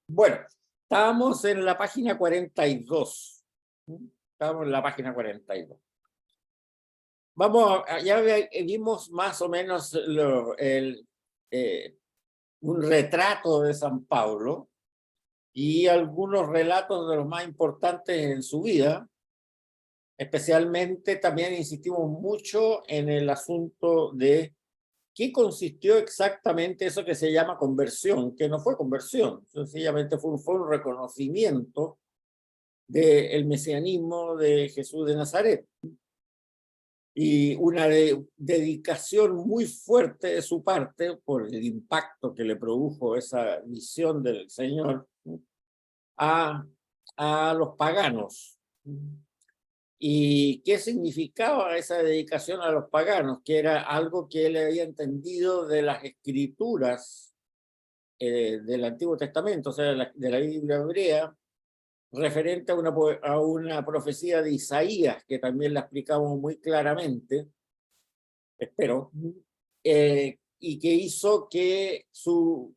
Bueno, estábamos en la página 42. Estábamos en la página 42. Ya vimos más o menos un retrato de San Pablo y algunos relatos de los más importantes en su vida. Especialmente también insistimos mucho en el asunto de qué consistió exactamente eso que se llama conversión, que no fue conversión, sencillamente fue un reconocimiento del mesianismo de Jesús de Nazaret y una dedicación muy fuerte de su parte por el impacto que le produjo esa visión del Señor a, a los paganos. ¿Y qué significaba esa dedicación a los paganos? Que era algo que él había entendido de las escrituras del Antiguo Testamento, o sea, de la Biblia hebrea, referente a una profecía de Isaías, que también la explicamos muy claramente, espero, y que hizo que su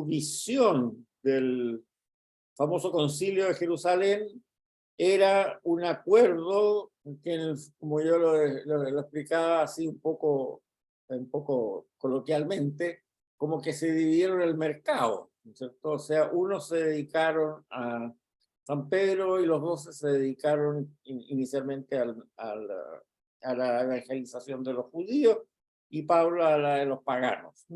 visión del famoso concilio de Jerusalén era un acuerdo que, como yo lo explicaba así un poco coloquialmente, como que se dividieron el mercado, ¿no es cierto? O sea, unos se dedicaron a San Pedro y los 12 se dedicaron inicialmente a la evangelización de los judíos y Pablo a la de los paganos.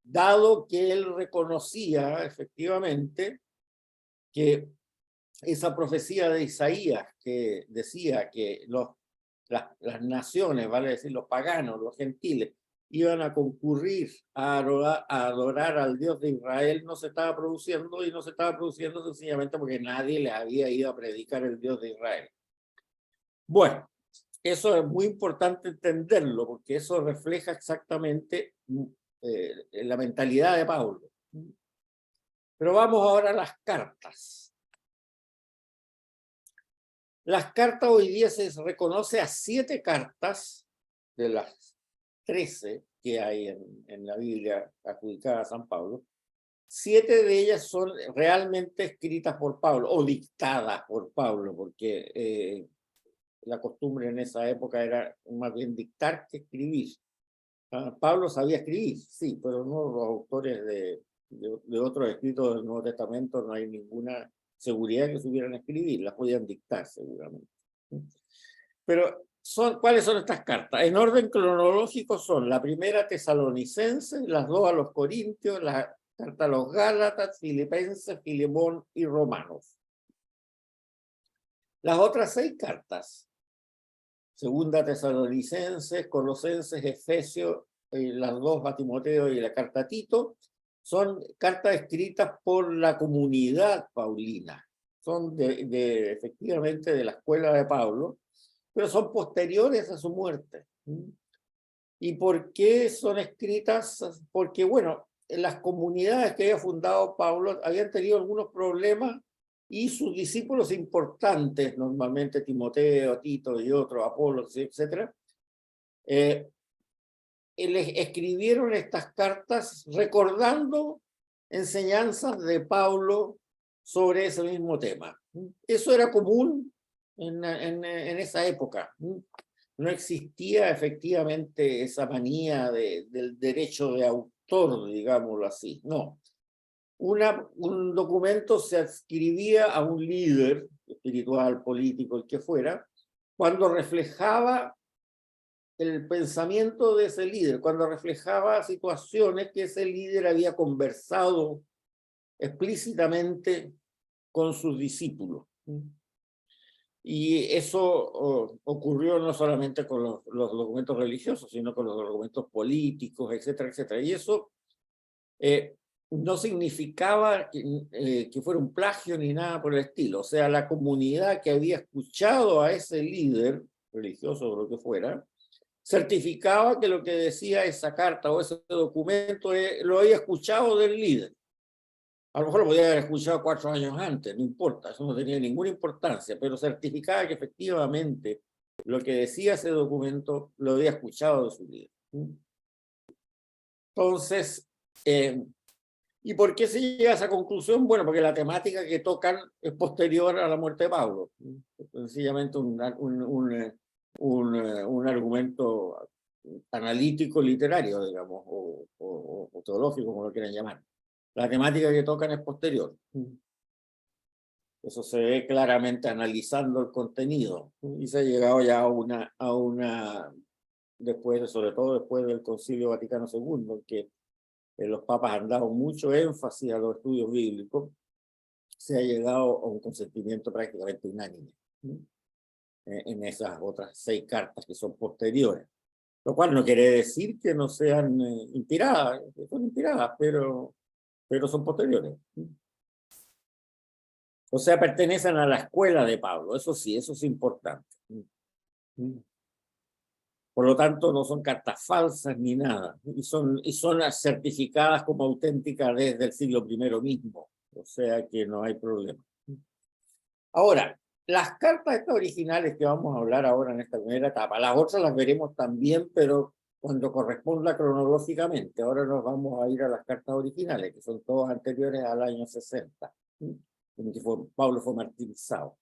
Dado que él reconocía efectivamente que esa profecía de Isaías que decía que las naciones, vale decir los paganos, los gentiles, iban a concurrir a adorar al Dios de Israel, no se estaba produciendo, y no se estaba produciendo sencillamente porque nadie le había ido a predicar el Dios de Israel. Bueno, eso es muy importante entenderlo, porque eso refleja exactamente la mentalidad de Pablo. Pero vamos ahora a las cartas. Las cartas hoy día se reconoce a 7 cartas de las 13 que hay en la Biblia adjudicada a San Pablo. 7 de ellas son realmente escritas por Pablo o dictadas por Pablo, porque la costumbre en esa época era más bien dictar que escribir. Pablo sabía escribir, sí, pero no los autores de otros escritos del Nuevo Testamento, no hay ninguna seguridad que supieran escribir, las podían dictar seguramente. Pero ¿cuáles son estas cartas? En orden cronológico son la primera Tesalonicense, las 2 a los Corintios, la carta a los Gálatas, Filipenses, Filemón y Romanos. Las otras 6 cartas, segunda Tesalonicenses, Colosenses, Efesios, las 2 a Timoteo y la carta a Tito, son cartas escritas por la comunidad paulina. Son efectivamente de la escuela de Pablo, pero son posteriores a su muerte. ¿Y por qué son escritas? Porque, bueno, en las comunidades que había fundado Pablo habían tenido algunos problemas y sus discípulos importantes, normalmente Timoteo, Tito y otros, Apolos, etc., les escribieron estas cartas recordando enseñanzas de Pablo sobre ese mismo tema. Eso era común en esa época. No existía efectivamente esa manía del derecho de autor, digámoslo así, no. Un documento se adscribía a un líder espiritual, político, el que fuera, cuando reflejaba el pensamiento de ese líder, cuando reflejaba situaciones que ese líder había conversado explícitamente con sus discípulos. Y eso ocurrió no solamente con los documentos religiosos, sino con los documentos políticos, etcétera, etcétera. Y eso no significaba que fuera un plagio ni nada por el estilo. O sea, la comunidad que había escuchado a ese líder religioso o lo que fuera, certificaba que lo que decía esa carta o ese documento lo había escuchado del líder. A lo mejor lo podía haber escuchado 4 años antes, no importa, eso no tenía ninguna importancia, pero certificaba que efectivamente lo que decía ese documento lo había escuchado de su líder. Entonces, ¿Y por qué se llega a esa conclusión? Bueno, porque la temática que tocan es posterior a la muerte de Pablo. Sencillamente un argumento analítico literario, digamos, o teológico, como lo quieran llamar. La temática que tocan es posterior. Eso se ve claramente analizando el contenido. Y se ha llegado ya a una después, sobre todo después del Concilio Vaticano II, en que los papas han dado mucho énfasis a los estudios bíblicos, se ha llegado a un consentimiento prácticamente unánime en esas otras 6 cartas que son posteriores. Lo cual no quiere decir que no sean inspiradas, son inspiradas, pero son posteriores. O sea, pertenecen a la escuela de Pablo, eso sí, eso es importante. Por lo tanto, no son cartas falsas ni nada, y son certificadas como auténticas desde el siglo I mismo, o sea que no hay problema. Ahora, las cartas estas originales que vamos a hablar ahora en esta primera etapa, las otras las veremos también, pero cuando corresponda cronológicamente. Ahora nos vamos a ir a las cartas originales, que son todas anteriores al año 60, en que Pablo fue martirizado.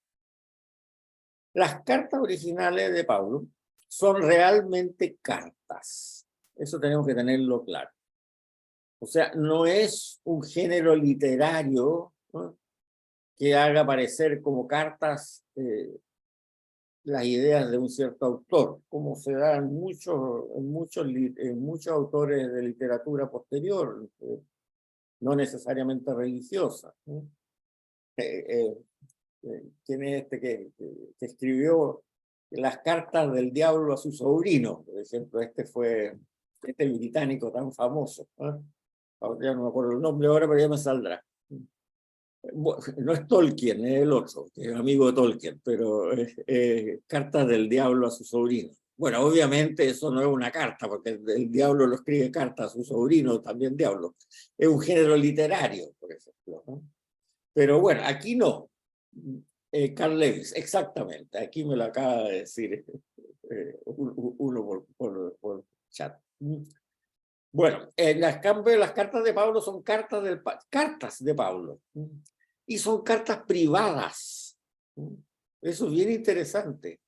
Las cartas originales de Pablo son realmente cartas. Eso tenemos que tenerlo claro. O sea, no es un género literario, ¿no?, que haga aparecer como cartas las ideas de un cierto autor, como se da en muchos autores de literatura posterior, no necesariamente religiosa. ¿Quién es este que escribió las cartas del diablo a su sobrino? Por ejemplo, este británico tan famoso. Ya no me acuerdo el nombre ahora, pero ya me saldrá. Bueno, no es Tolkien, es el otro, que es amigo de Tolkien, pero cartas del diablo a su sobrino. Bueno, obviamente eso no es una carta, porque el diablo lo escribe cartas a su sobrino, también diablo. Es un género literario, por ejemplo, ¿no? Pero bueno, aquí no. Carl Lewis, exactamente. Aquí me lo acaba de decir uno por chat. Bueno, en cambio, las cartas de Pablo son cartas de Pablo. Y son cartas privadas. Eso es bien interesante.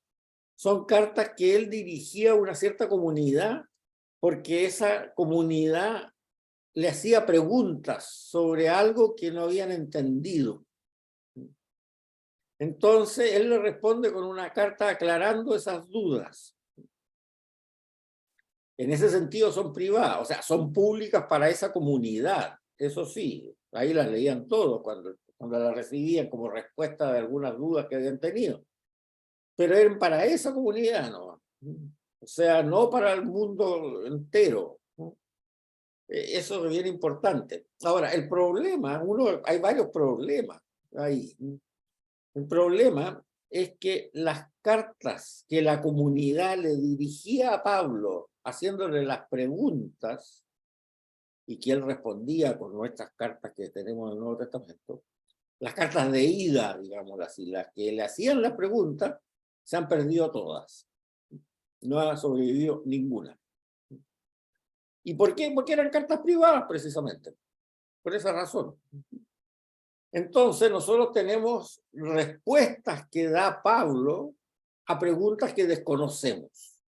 Son cartas que él dirigía a una cierta comunidad, porque esa comunidad le hacía preguntas sobre algo que no habían entendido. Entonces, él le responde con una carta aclarando esas dudas. En ese sentido son privadas, o sea, son públicas para esa comunidad. Eso sí, ahí las leían todos cuando las recibían como respuesta de algunas dudas que habían tenido. Pero eran para esa comunidad, ¿no? O sea, no para el mundo entero, ¿no? Eso es bien importante. Ahora, el problema, hay varios problemas ahí. El problema es que las cartas que la comunidad le dirigía a Pablo, haciéndole las preguntas, y que él respondía con nuestras cartas que tenemos en el Nuevo Testamento, las cartas de ida, digamos así, las que le hacían las preguntas, se han perdido todas. No ha sobrevivido ninguna. ¿Y por qué? Porque eran cartas privadas, precisamente. Por esa razón. Entonces, nosotros tenemos respuestas que da Pablo a preguntas que desconocemos.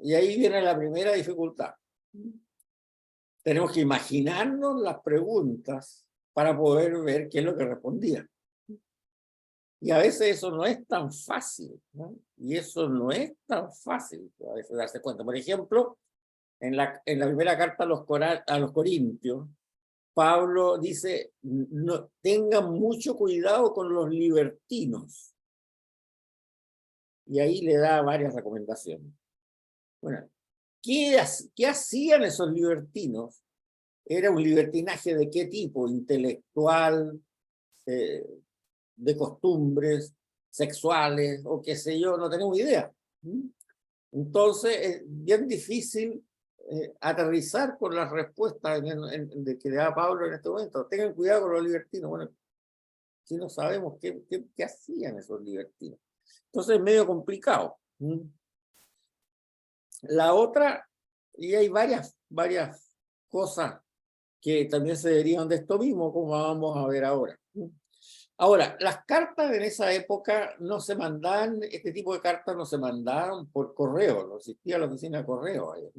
Y ahí viene la primera dificultad. Tenemos que imaginarnos las preguntas para poder ver qué es lo que respondía. Y a veces eso no es tan fácil, ¿no? Y eso no es tan fácil a veces darse cuenta. Por ejemplo, en la primera carta a los Corintios, Pablo dice, no, tengan mucho cuidado con los libertinos. Y ahí le da varias recomendaciones. Bueno, ¿qué hacían esos libertinos? ¿Era un libertinaje de qué tipo? ¿Intelectual? ¿De costumbres? ¿Sexuales? O qué sé yo, no tenemos idea. Entonces es bien difícil aterrizar con las respuestas de que le da Pablo en este momento. Tengan cuidado con los libertinos. Bueno, si no sabemos qué hacían esos libertinos. Entonces es medio complicado. La otra, y hay varias cosas que también se derivan de esto mismo, como vamos a ver ahora. Ahora, las cartas en esa época no se mandaban, este tipo de cartas no se mandaban por correo, no existía la oficina de correo ahí.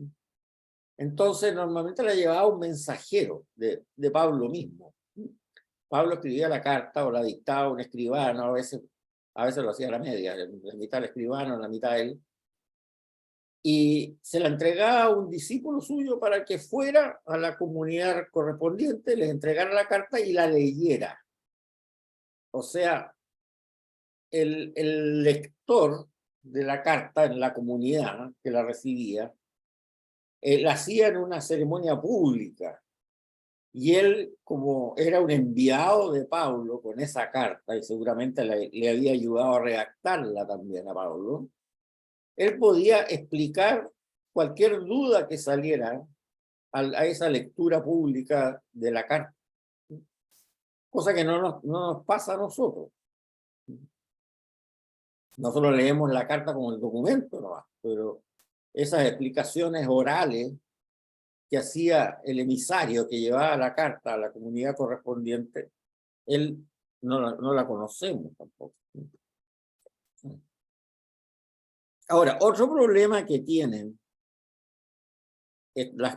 Entonces, normalmente la llevaba un mensajero de Pablo mismo. Pablo escribía la carta o la dictaba un escribano, a veces lo hacía a la media, la mitad el escribano, la mitad él, y se la entregaba a un discípulo suyo para que fuera a la comunidad correspondiente, les entregara la carta y la leyera. O sea, el lector de la carta en la comunidad que la recibía, la hacía en una ceremonia pública. Y él, como era un enviado de Pablo con esa carta, y seguramente le había ayudado a redactarla también a Pablo, él podía explicar cualquier duda que saliera a esa lectura pública de la carta, cosa que no nos pasa a nosotros. Nosotros leemos la carta como el documento, ¿no? Pero esas explicaciones orales que hacía el emisario que llevaba la carta a la comunidad correspondiente, él no la conocemos tampoco. Ahora, otro problema que tienen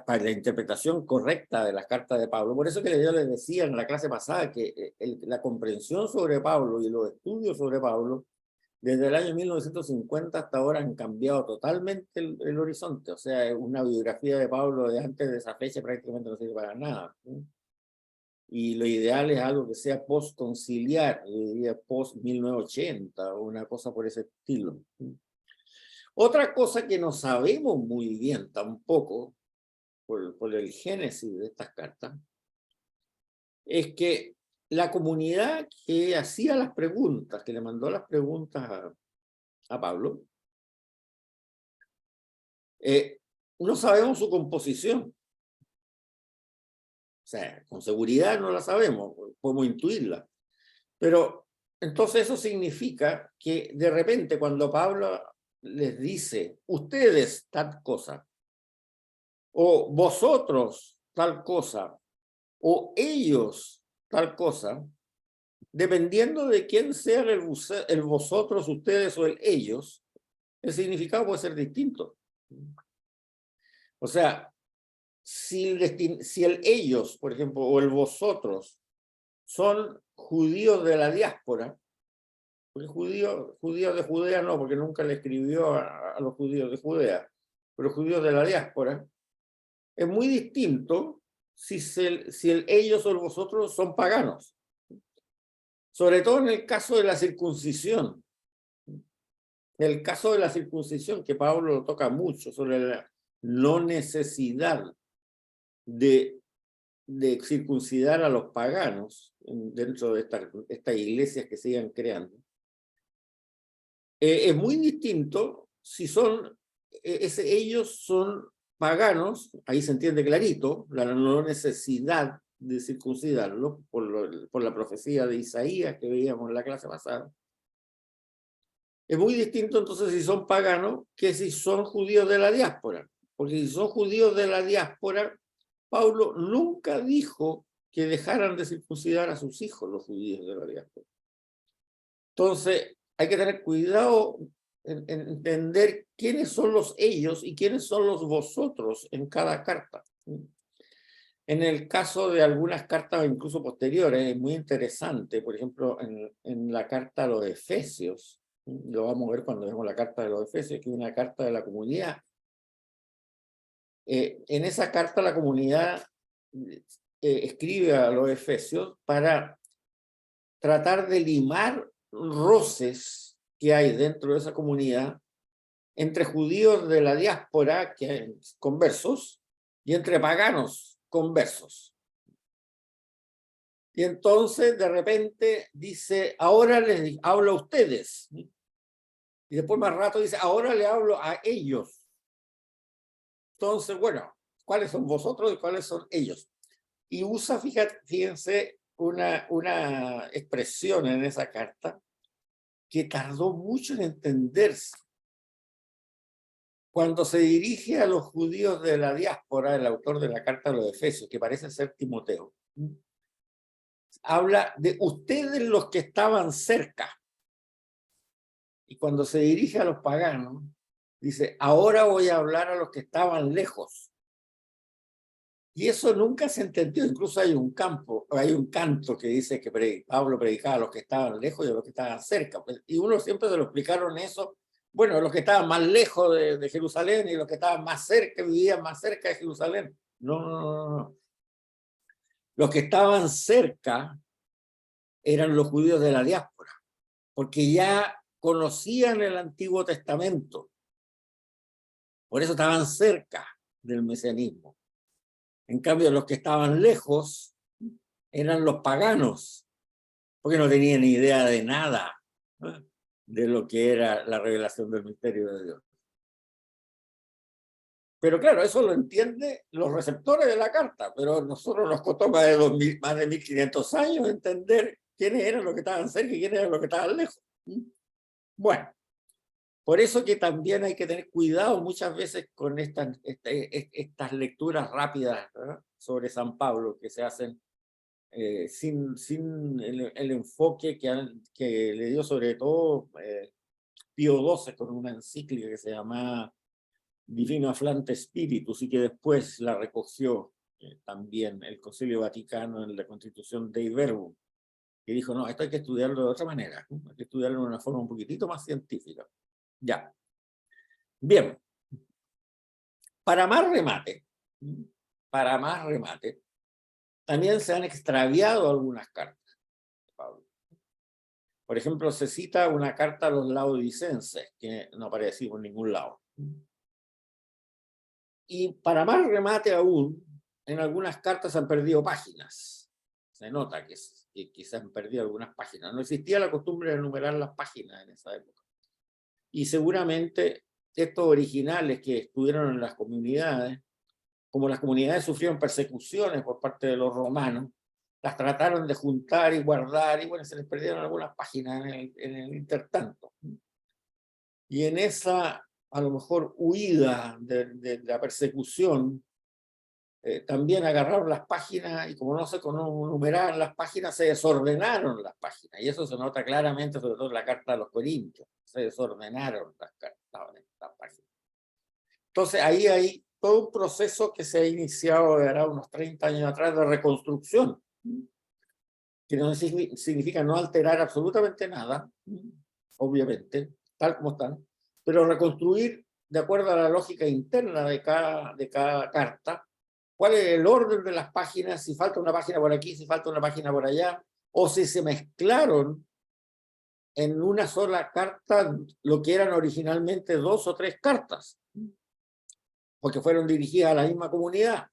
para la interpretación correcta de las cartas de Pablo, por eso que yo les decía en la clase pasada que la comprensión sobre Pablo y los estudios sobre Pablo desde el año 1950 hasta ahora han cambiado totalmente el horizonte. O sea, una biografía de Pablo de antes de esa fecha prácticamente no sirve para nada. Y lo ideal es algo que sea post-conciliar, yo diría post-1980 o una cosa por ese estilo. Otra cosa que no sabemos muy bien tampoco, por el génesis de estas cartas, es que la comunidad que hacía las preguntas, que le mandó las preguntas a Pablo, no sabemos su composición. O sea, con seguridad no la sabemos, podemos intuirla. Pero entonces eso significa que de repente cuando Pablo les dice, ustedes tal cosa, o vosotros tal cosa, o ellos tal cosa, dependiendo de quién sea el vosotros, ustedes o el ellos, el significado puede ser distinto. O sea, si el ellos, por ejemplo, o el vosotros, son judíos de la diáspora, porque judíos de Judea no, porque nunca le escribió a los judíos de Judea, pero judíos de la diáspora, es muy distinto si el ellos o el vosotros son paganos. Sobre todo en el caso de la circuncisión. En el caso de la circuncisión, que Pablo lo toca mucho, sobre la no necesidad de circuncidar a los paganos dentro de estas iglesias que sigan creando. Es muy distinto si ellos son paganos, ahí se entiende clarito, la no necesidad de circuncidarlo por la profecía de Isaías que veíamos en la clase pasada. Es muy distinto entonces si son paganos que si son judíos de la diáspora, porque si son judíos de la diáspora, Pablo nunca dijo que dejaran de circuncidar a sus hijos los judíos de la diáspora. Entonces, hay que tener cuidado en entender quiénes son los ellos y quiénes son los vosotros en cada carta. En el caso de algunas cartas, incluso posteriores, es muy interesante, por ejemplo, en la carta a los Efesios, lo vamos a ver cuando vemos la carta de los Efesios, que es una carta de la comunidad. En esa carta la comunidad escribe a los Efesios para tratar de limar roces que hay dentro de esa comunidad entre judíos de la diáspora, conversos, y entre paganos conversos. Y entonces de repente dice, ahora les hablo a ustedes. Y después más rato dice, ahora le hablo a ellos. Entonces, bueno, ¿cuáles son vosotros y cuáles son ellos? Y usa, fíjense, una expresión en esa carta que tardó mucho en entenderse. Cuando se dirige a los judíos de la diáspora, el autor de la carta a los Efesios, que parece ser Timoteo, habla de ustedes los que estaban cerca. Y cuando se dirige a los paganos, dice, ahora voy a hablar a los que estaban lejos. Y eso nunca se entendió. Incluso hay un canto que dice que Pablo predicaba a los que estaban lejos y a los que estaban cerca. Y uno siempre se lo explicaron eso. Bueno, los que estaban más lejos de Jerusalén y los que estaban más cerca, vivían más cerca de Jerusalén. No, no, no, no. Los que estaban cerca eran los judíos de la diáspora, porque ya conocían el Antiguo Testamento. Por eso estaban cerca del mesianismo. En cambio, los que estaban lejos eran los paganos, porque no tenían ni idea de nada, ¿no?, de lo que era la revelación del misterio de Dios. Pero claro, eso lo entienden los receptores de la carta, pero a nosotros nos costó más de 1500 años entender quiénes eran los que estaban cerca y quiénes eran los que estaban lejos. Bueno, por eso que también hay que tener cuidado muchas veces con estas lecturas rápidas, ¿no?, sobre San Pablo, que se hacen sin el enfoque que le dio sobre todo Pío XII con una encíclica que se llama Divino Afflante Spiritus, y que después la recogió también el Concilio Vaticano en la Constitución Dei Verbum, que dijo, no, esto hay que estudiarlo de otra manera, ¿no?, hay que estudiarlo de una forma un poquitito más científica. Ya. Bien. Para más remate, también se han extraviado algunas cartas de Pablo. Por ejemplo, se cita una carta a los laodicenses, que no aparece por ningún lado. Y para más remate aún, en algunas cartas se han perdido páginas. Se nota que se han perdido algunas páginas. No existía la costumbre de enumerar las páginas en esa época. Y seguramente estos originales que estuvieron en las comunidades, como las comunidades sufrieron persecuciones por parte de los romanos, las trataron de juntar y guardar, y bueno, se les perdieron algunas páginas en el intertanto. Y en esa, a lo mejor, huida de la persecución, también agarraron las páginas, y como no se numeraban las páginas, se desordenaron las páginas. Y eso se nota claramente, sobre todo en la carta a los Corintios. Se desordenaron las páginas. Entonces, ahí hay todo un proceso que se ha iniciado de ahora unos 30 años atrás de reconstrucción, que no significa no alterar absolutamente nada, obviamente, tal como están, pero reconstruir de acuerdo a la lógica interna de cada carta, cuál es el orden de las páginas, si falta una página por aquí, si falta una página por allá, o si se mezclaron en una sola carta lo que eran originalmente 2 o 3 cartas, porque fueron dirigidas a la misma comunidad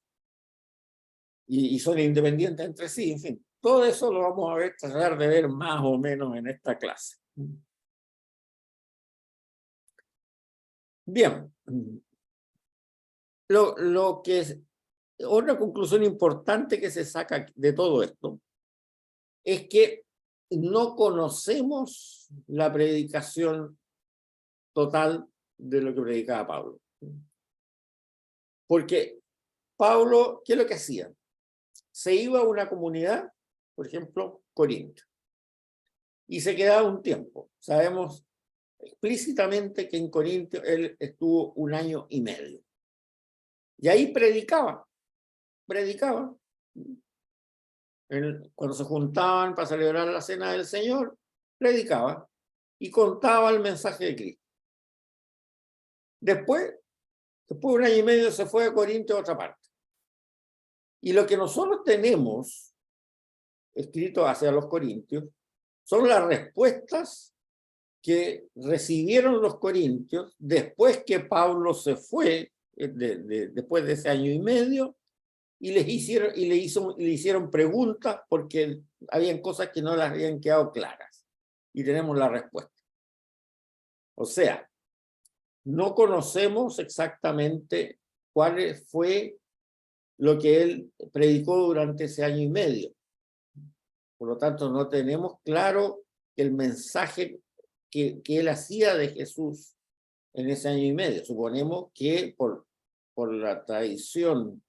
y son independientes entre sí. En fin, todo eso lo vamos a tratar de ver más o menos en esta clase. Bien, lo que es otra conclusión importante que se saca de todo esto es que no conocemos la predicación total de lo que predicaba Pablo. Porque Pablo, ¿qué es lo que hacía? Se iba a una comunidad, por ejemplo, Corinto, y se quedaba un tiempo. Sabemos explícitamente que en Corinto él estuvo 1 año y medio. Y ahí predicaba. Cuando se juntaban para celebrar la cena del Señor, predicaba y contaba el mensaje de Cristo. Después de 1 año y medio se fue a Corinto a otra parte. Y lo que nosotros tenemos escrito hacia los corintios son las respuestas que recibieron los corintios después que Pablo se fue, después de ese 1 año y medio, y le hicieron preguntas porque habían cosas que no les habían quedado claras. Y tenemos la respuesta. O sea, no conocemos exactamente cuál fue lo que él predicó durante ese 1 año y medio. Por lo tanto, no tenemos claro que el mensaje que él hacía de Jesús en ese año y medio. Suponemos que por la tradición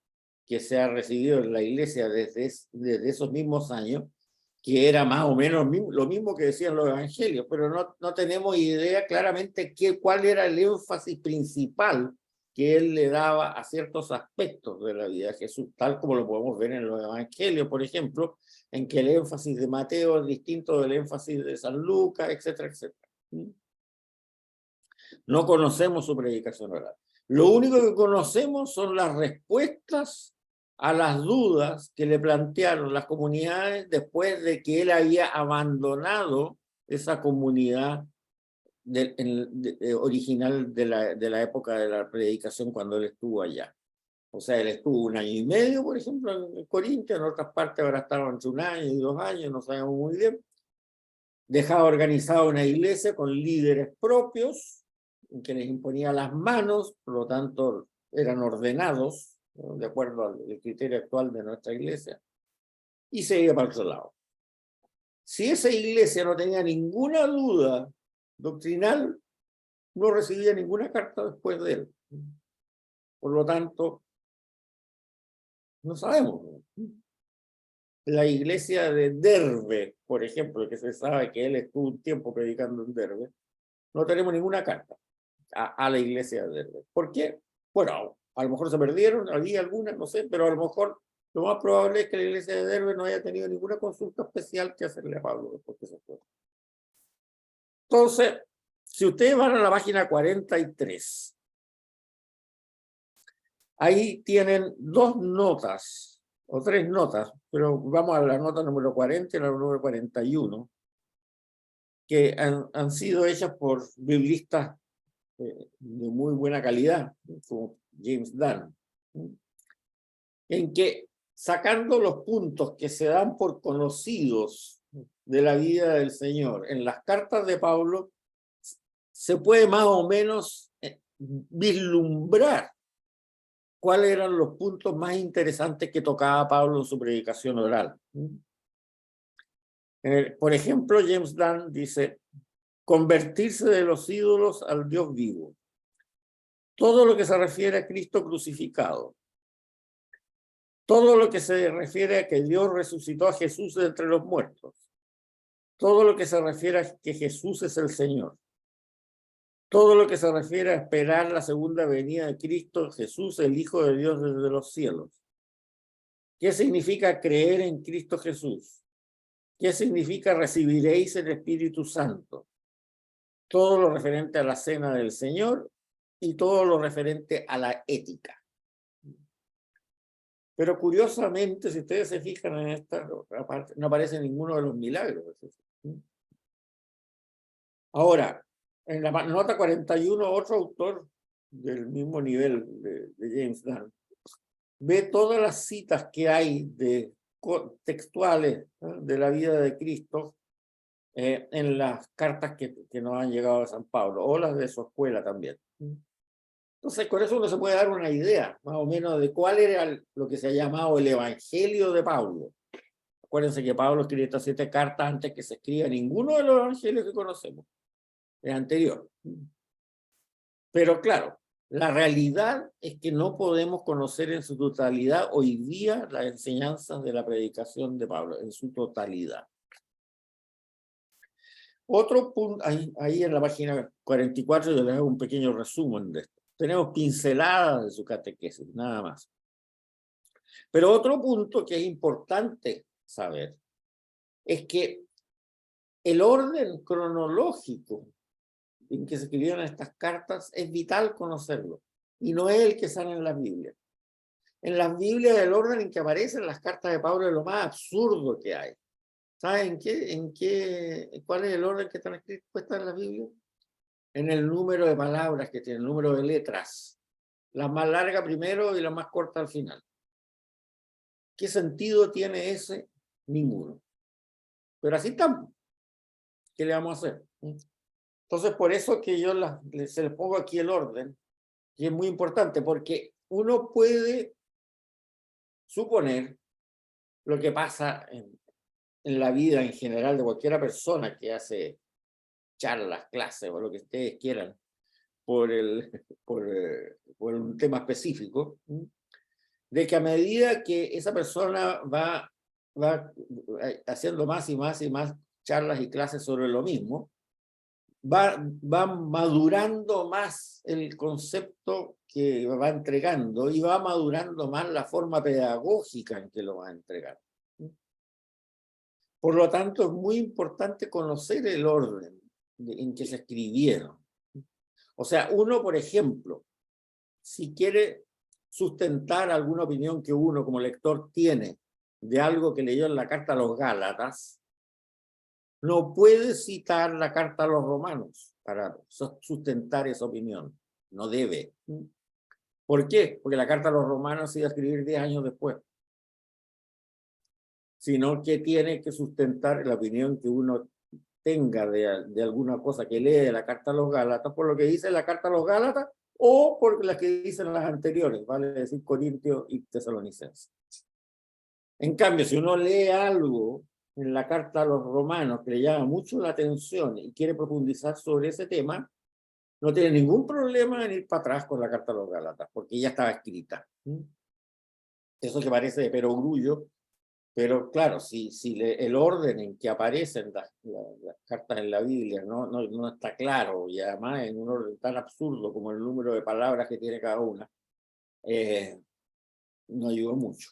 que se ha recibido en la iglesia desde esos mismos años, que era más o menos lo mismo que decían los evangelios, pero no tenemos idea claramente cuál era el énfasis principal que él le daba a ciertos aspectos de la vida de Jesús, tal como lo podemos ver en los evangelios, por ejemplo, en que el énfasis de Mateo es distinto del énfasis de San Lucas, etcétera, etcétera. No conocemos su predicación oral. Lo único que conocemos son las respuestas a las dudas que le plantearon las comunidades después de que él había abandonado esa comunidad original de la época de la predicación cuando él estuvo allá. O sea, él estuvo 1 año y medio, por ejemplo, en Corinto, en otras partes ahora estaban entre 1 año y 2 años, no sabemos muy bien. Dejaba organizada una iglesia con líderes propios, en que les imponía las manos, por lo tanto eran ordenados, ¿no?, de acuerdo al criterio actual de nuestra iglesia, y se iba para otro lado. Si esa iglesia no tenía ninguna duda doctrinal, no recibía ninguna carta después de él. Por lo tanto, no sabemos. La iglesia de Derbe, por ejemplo, que se sabe que él estuvo un tiempo predicando en Derbe, no tenemos ninguna carta a la iglesia de Derbe. ¿Por qué? Bueno, a lo mejor se perdieron, había algunas, no sé, pero a lo mejor lo más probable es que la iglesia de Derbe no haya tenido ninguna consulta especial que hacerle a Pablo después que se fue. Entonces, si ustedes van a la página 43, ahí tienen 2 notas, o 3 notas, pero vamos a la nota número 40 y la número 41, que han sido hechas por biblistas de muy buena calidad, como James Dunn, en que sacando los puntos que se dan por conocidos de la vida del Señor en las cartas de Pablo, se puede más o menos vislumbrar cuáles eran los puntos más interesantes que tocaba Pablo en su predicación oral. Por ejemplo, James Dunn dice: convertirse de los ídolos al Dios vivo. Todo lo que se refiere a Cristo crucificado. Todo lo que se refiere a que Dios resucitó a Jesús de entre los muertos. Todo lo que se refiere a que Jesús es el Señor. Todo lo que se refiere a esperar la segunda venida de Cristo Jesús, el Hijo de Dios desde los cielos. ¿Qué significa creer en Cristo Jesús? ¿Qué significa recibiréis el Espíritu Santo? Todo lo referente a la cena del Señor y todo lo referente a la ética. Pero curiosamente, si ustedes se fijan en esta parte, no aparece ninguno de los milagros. Ahora, en la nota 41, otro autor del mismo nivel de James Dunn ve todas las citas que hay textuales, ¿no?, de la vida de Cristo en las cartas que nos han llegado a San Pablo, o las de su escuela también. Entonces, con eso uno se puede dar una idea, más o menos, de cuál era lo que se ha llamado el Evangelio de Pablo. Acuérdense que Pablo escribió estas 7 cartas antes que se escriba ninguno de los evangelios que conocemos. Es anterior. Pero claro, la realidad es que no podemos conocer en su totalidad hoy día las enseñanzas de la predicación de Pablo, en su totalidad. Otro punto, ahí en la página 44 yo les hago un pequeño resumen de esto. Tenemos pinceladas de su catequesis, nada más. Pero otro punto que es importante saber es que el orden cronológico en que se escribieron estas cartas es vital conocerlo, y no es el que sale en las Biblias. En las Biblias el orden en que aparecen las cartas de Pablo es lo más absurdo que hay. ¿Saben cuál es el orden que están puestas en las Biblias? En el número de palabras que tiene, el número de letras. La más larga primero y la más corta al final. ¿Qué sentido tiene ese? Ninguno. Pero así estamos. ¿Qué le vamos a hacer? Entonces, por eso que yo se les pongo aquí el orden, y es muy importante, porque uno puede suponer lo que pasa en la vida en general de cualquier persona que hace charlas, clases o lo que ustedes quieran. por un tema específico, de que a medida que esa persona va haciendo más y más y más charlas y clases sobre lo mismo, va madurando más el concepto que va entregando y va madurando más la forma pedagógica en que lo va a entregar. Por lo tanto, es muy importante conocer el orden en que se escribieron. O sea, uno, por ejemplo, si quiere sustentar alguna opinión que uno como lector tiene de algo que leyó en la carta a los Gálatas, no puede citar la carta a los Romanos para sustentar esa opinión. No debe. ¿Por qué? Porque la carta a los Romanos se iba a escribir 10 años después. Sino que tiene que sustentar la opinión que uno tenga de alguna cosa que lee de la carta a los Gálatas, por lo que dice la carta a los Gálatas, o por las que dicen las anteriores, vale decir Corintios y Tesalonicenses. En cambio, si uno lee algo en la carta a los Romanos que le llama mucho la atención y quiere profundizar sobre ese tema, no tiene ningún problema en ir para atrás con la carta a los Gálatas, porque ya estaba escrita. Eso que parece de perogrullo, pero claro, si el orden en que aparecen las cartas en la Biblia no está claro, y además en un orden tan absurdo como el número de palabras que tiene cada una, no ayudó mucho.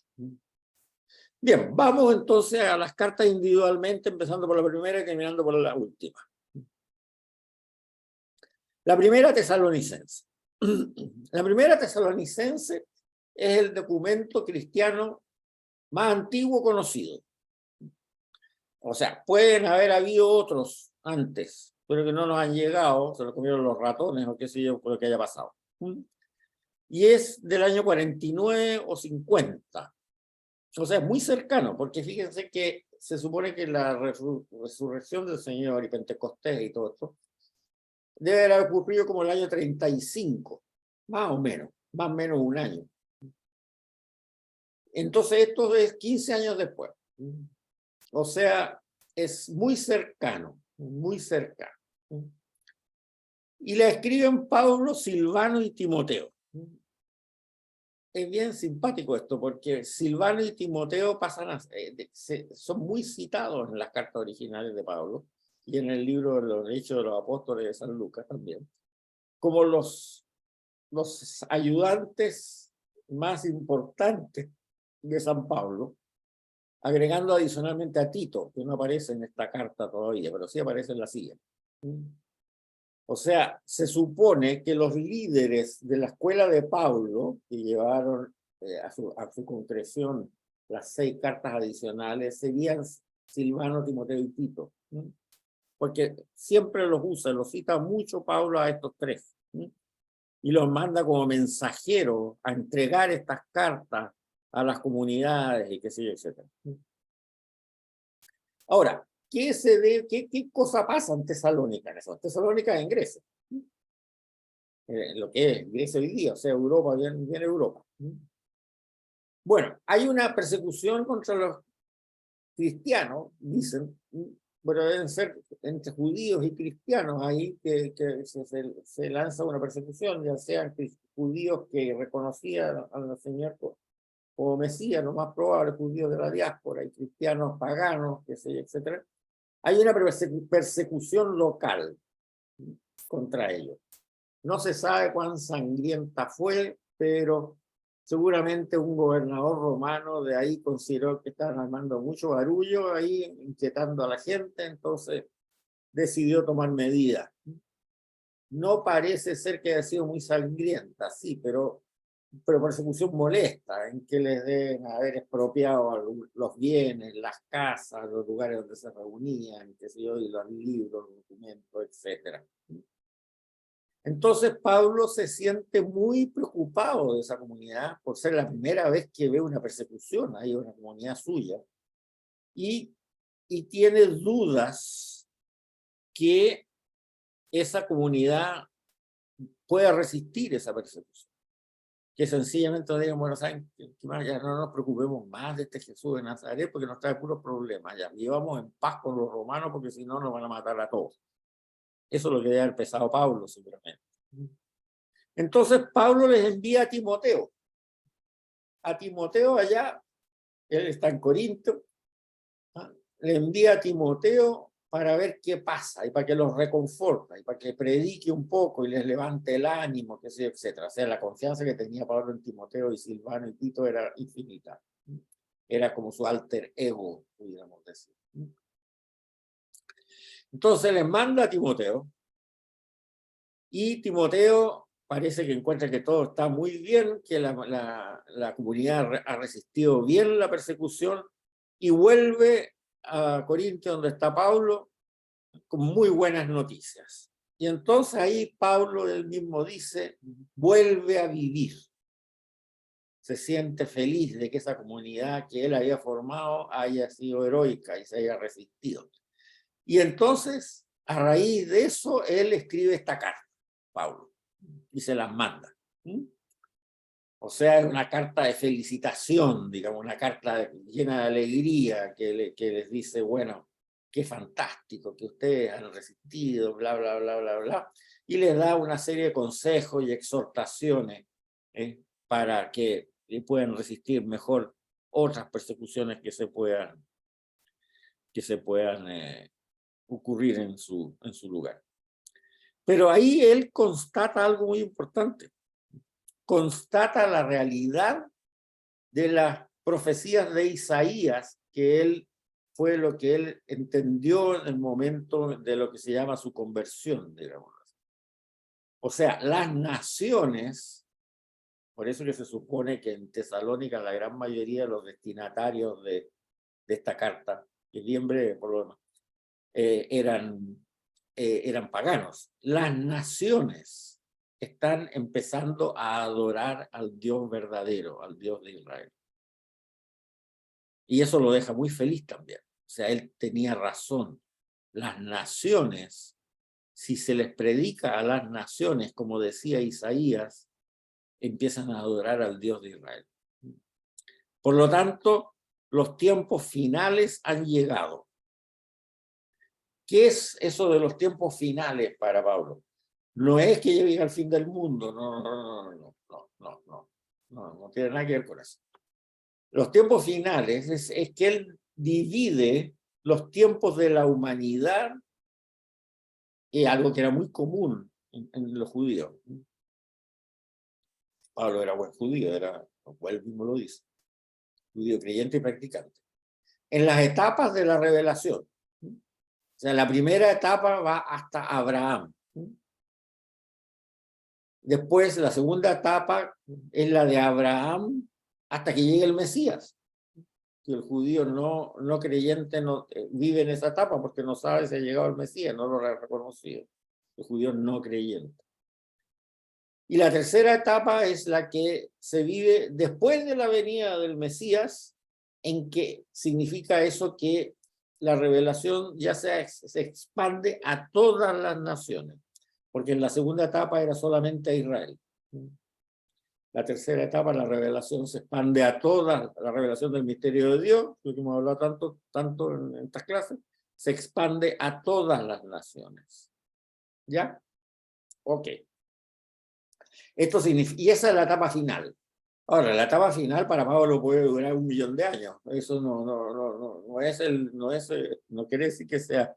Bien, vamos entonces a las cartas individualmente, empezando por la primera y terminando por la última. La primera Tesalonicense. La primera Tesalonicense es el documento cristiano más antiguo conocido. O sea, pueden haber habido otros antes, pero que no nos han llegado, se los comieron los ratones o qué sé yo, por lo que haya pasado. Y es del año 49 o 50. O sea, es muy cercano, porque fíjense que se supone que la resurrección del Señor y Pentecostés y todo esto debe haber ocurrido como el año 35, más o menos un año. Entonces esto es 15 años después. O sea, es muy cercano, muy cercano. Y la escriben Pablo, Silvano y Timoteo. Es bien simpático esto, porque Silvano y Timoteo son muy citados en las cartas originales de Pablo y en el libro de los Hechos de los Apóstoles de San Lucas también, como los ayudantes más importantes de San Pablo, agregando adicionalmente a Tito, que no aparece en esta carta todavía, pero sí aparece en la siguiente. O sea, se supone que los líderes de la escuela de Pablo, que llevaron a su concreción las 6 cartas adicionales, serían Silvano, Timoteo y Tito. Porque siempre los cita mucho Pablo a estos 3. Y los manda como mensajeros a entregar estas cartas a las comunidades y qué sé yo, etc. Ahora, ¿qué cosa pasa en Tesalónica? Tesalónica en Grecia. Lo que es Grecia hoy día, o sea, Europa, bien Europa. Bueno, hay una persecución contra los cristianos, dicen, bueno, deben ser entre judíos y cristianos ahí que se lanza una persecución, ya sean judíos que reconocían al Señor como Mesías, lo más probable, judíos de la diáspora, y cristianos paganos, qué sé yo, etc. Hay una persecución local contra ellos. No se sabe cuán sangrienta fue, pero seguramente un gobernador romano de ahí consideró que estaban armando mucho barullo ahí, inquietando a la gente, entonces decidió tomar medidas. No parece ser que haya sido muy sangrienta, sí, pero persecución molesta, en que les deben haber expropiado los bienes, las casas, los lugares donde se reunían, qué sé yo, y los libros, los documentos, etc. Entonces Pablo se siente muy preocupado de esa comunidad por ser la primera vez que ve una persecución ahí en una comunidad suya y tiene dudas que esa comunidad pueda resistir esa persecución. Que sencillamente digan, bueno, ¿saben? Ya no nos preocupemos más de este Jesús de Nazaret porque nos trae puros problemas. Ya vivamos en paz con los romanos porque si no nos van a matar a todos. Eso es lo que debe haber pensado Pablo seguramente. Entonces Pablo les envía a Timoteo. A Timoteo allá, él está en Corinto, ¿ah? Le envía a Timoteo para ver qué pasa y para que los reconforta y para que predique un poco y les levante el ánimo, que sé, etcétera. O sea, la confianza que tenía Pablo en Timoteo y Silvano y Tito era infinita. Era como su alter ego, pudiéramos decir. Entonces les manda a Timoteo y Timoteo parece que encuentra que todo está muy bien, que la comunidad ha resistido bien la persecución y vuelve a Corinto, donde está Pablo, con muy buenas noticias. Y entonces ahí Pablo él mismo dice, vuelve a vivir. Se siente feliz de que esa comunidad que él había formado haya sido heroica y se haya resistido. Y entonces, a raíz de eso, él escribe esta carta, Pablo, y se las manda. O sea, es una carta de felicitación, digamos, una carta llena de alegría que les dice, bueno, qué fantástico que ustedes han resistido, bla, bla, bla, bla, bla, y les da una serie de consejos y exhortaciones para que puedan resistir mejor otras persecuciones que se puedan ocurrir en su lugar. Pero ahí él constata algo muy importante. Constata la realidad de las profecías de Isaías, que él fue lo que él entendió en el momento de lo que se llama su conversión, digamos. O sea, las naciones, por eso que se supone que en Tesalónica la gran mayoría de los destinatarios de esta carta, que es bien breve por lo demás, eran paganos. Las naciones están empezando a adorar al Dios verdadero, al Dios de Israel. Y eso lo deja muy feliz también. O sea, él tenía razón. Las naciones, si se les predica a las naciones, como decía Isaías, empiezan a adorar al Dios de Israel. Por lo tanto, los tiempos finales han llegado. ¿Qué es eso de los tiempos finales para Pablo? No es que llegue al fin del mundo, no tiene nada que ver con eso. Los tiempos finales es que él divide los tiempos de la humanidad, algo que era muy común en los judíos. Pablo era buen judío, él mismo lo dice, judío creyente y practicante. En las etapas de la revelación, o sea, la primera etapa va hasta Abraham. Después, la segunda etapa es la de Abraham hasta que llegue el Mesías. Que el judío no creyente vive en esa etapa porque no sabe si ha llegado el Mesías, no lo ha reconocido. El judío no creyente. Y la tercera etapa es la que se vive después de la venida del Mesías, en que significa eso que la revelación ya se expande a todas las naciones, porque en la segunda etapa era solamente a Israel. La tercera etapa, la revelación se expande a toda la revelación del misterio de Dios, lo que hemos hablado tanto en estas clases, se expande a todas las naciones. ¿Ya? Ok. Esto significa, y esa es la etapa final. Ahora, la etapa final para Pablo puede durar 1.000.000 de años. Eso no quiere decir que sea,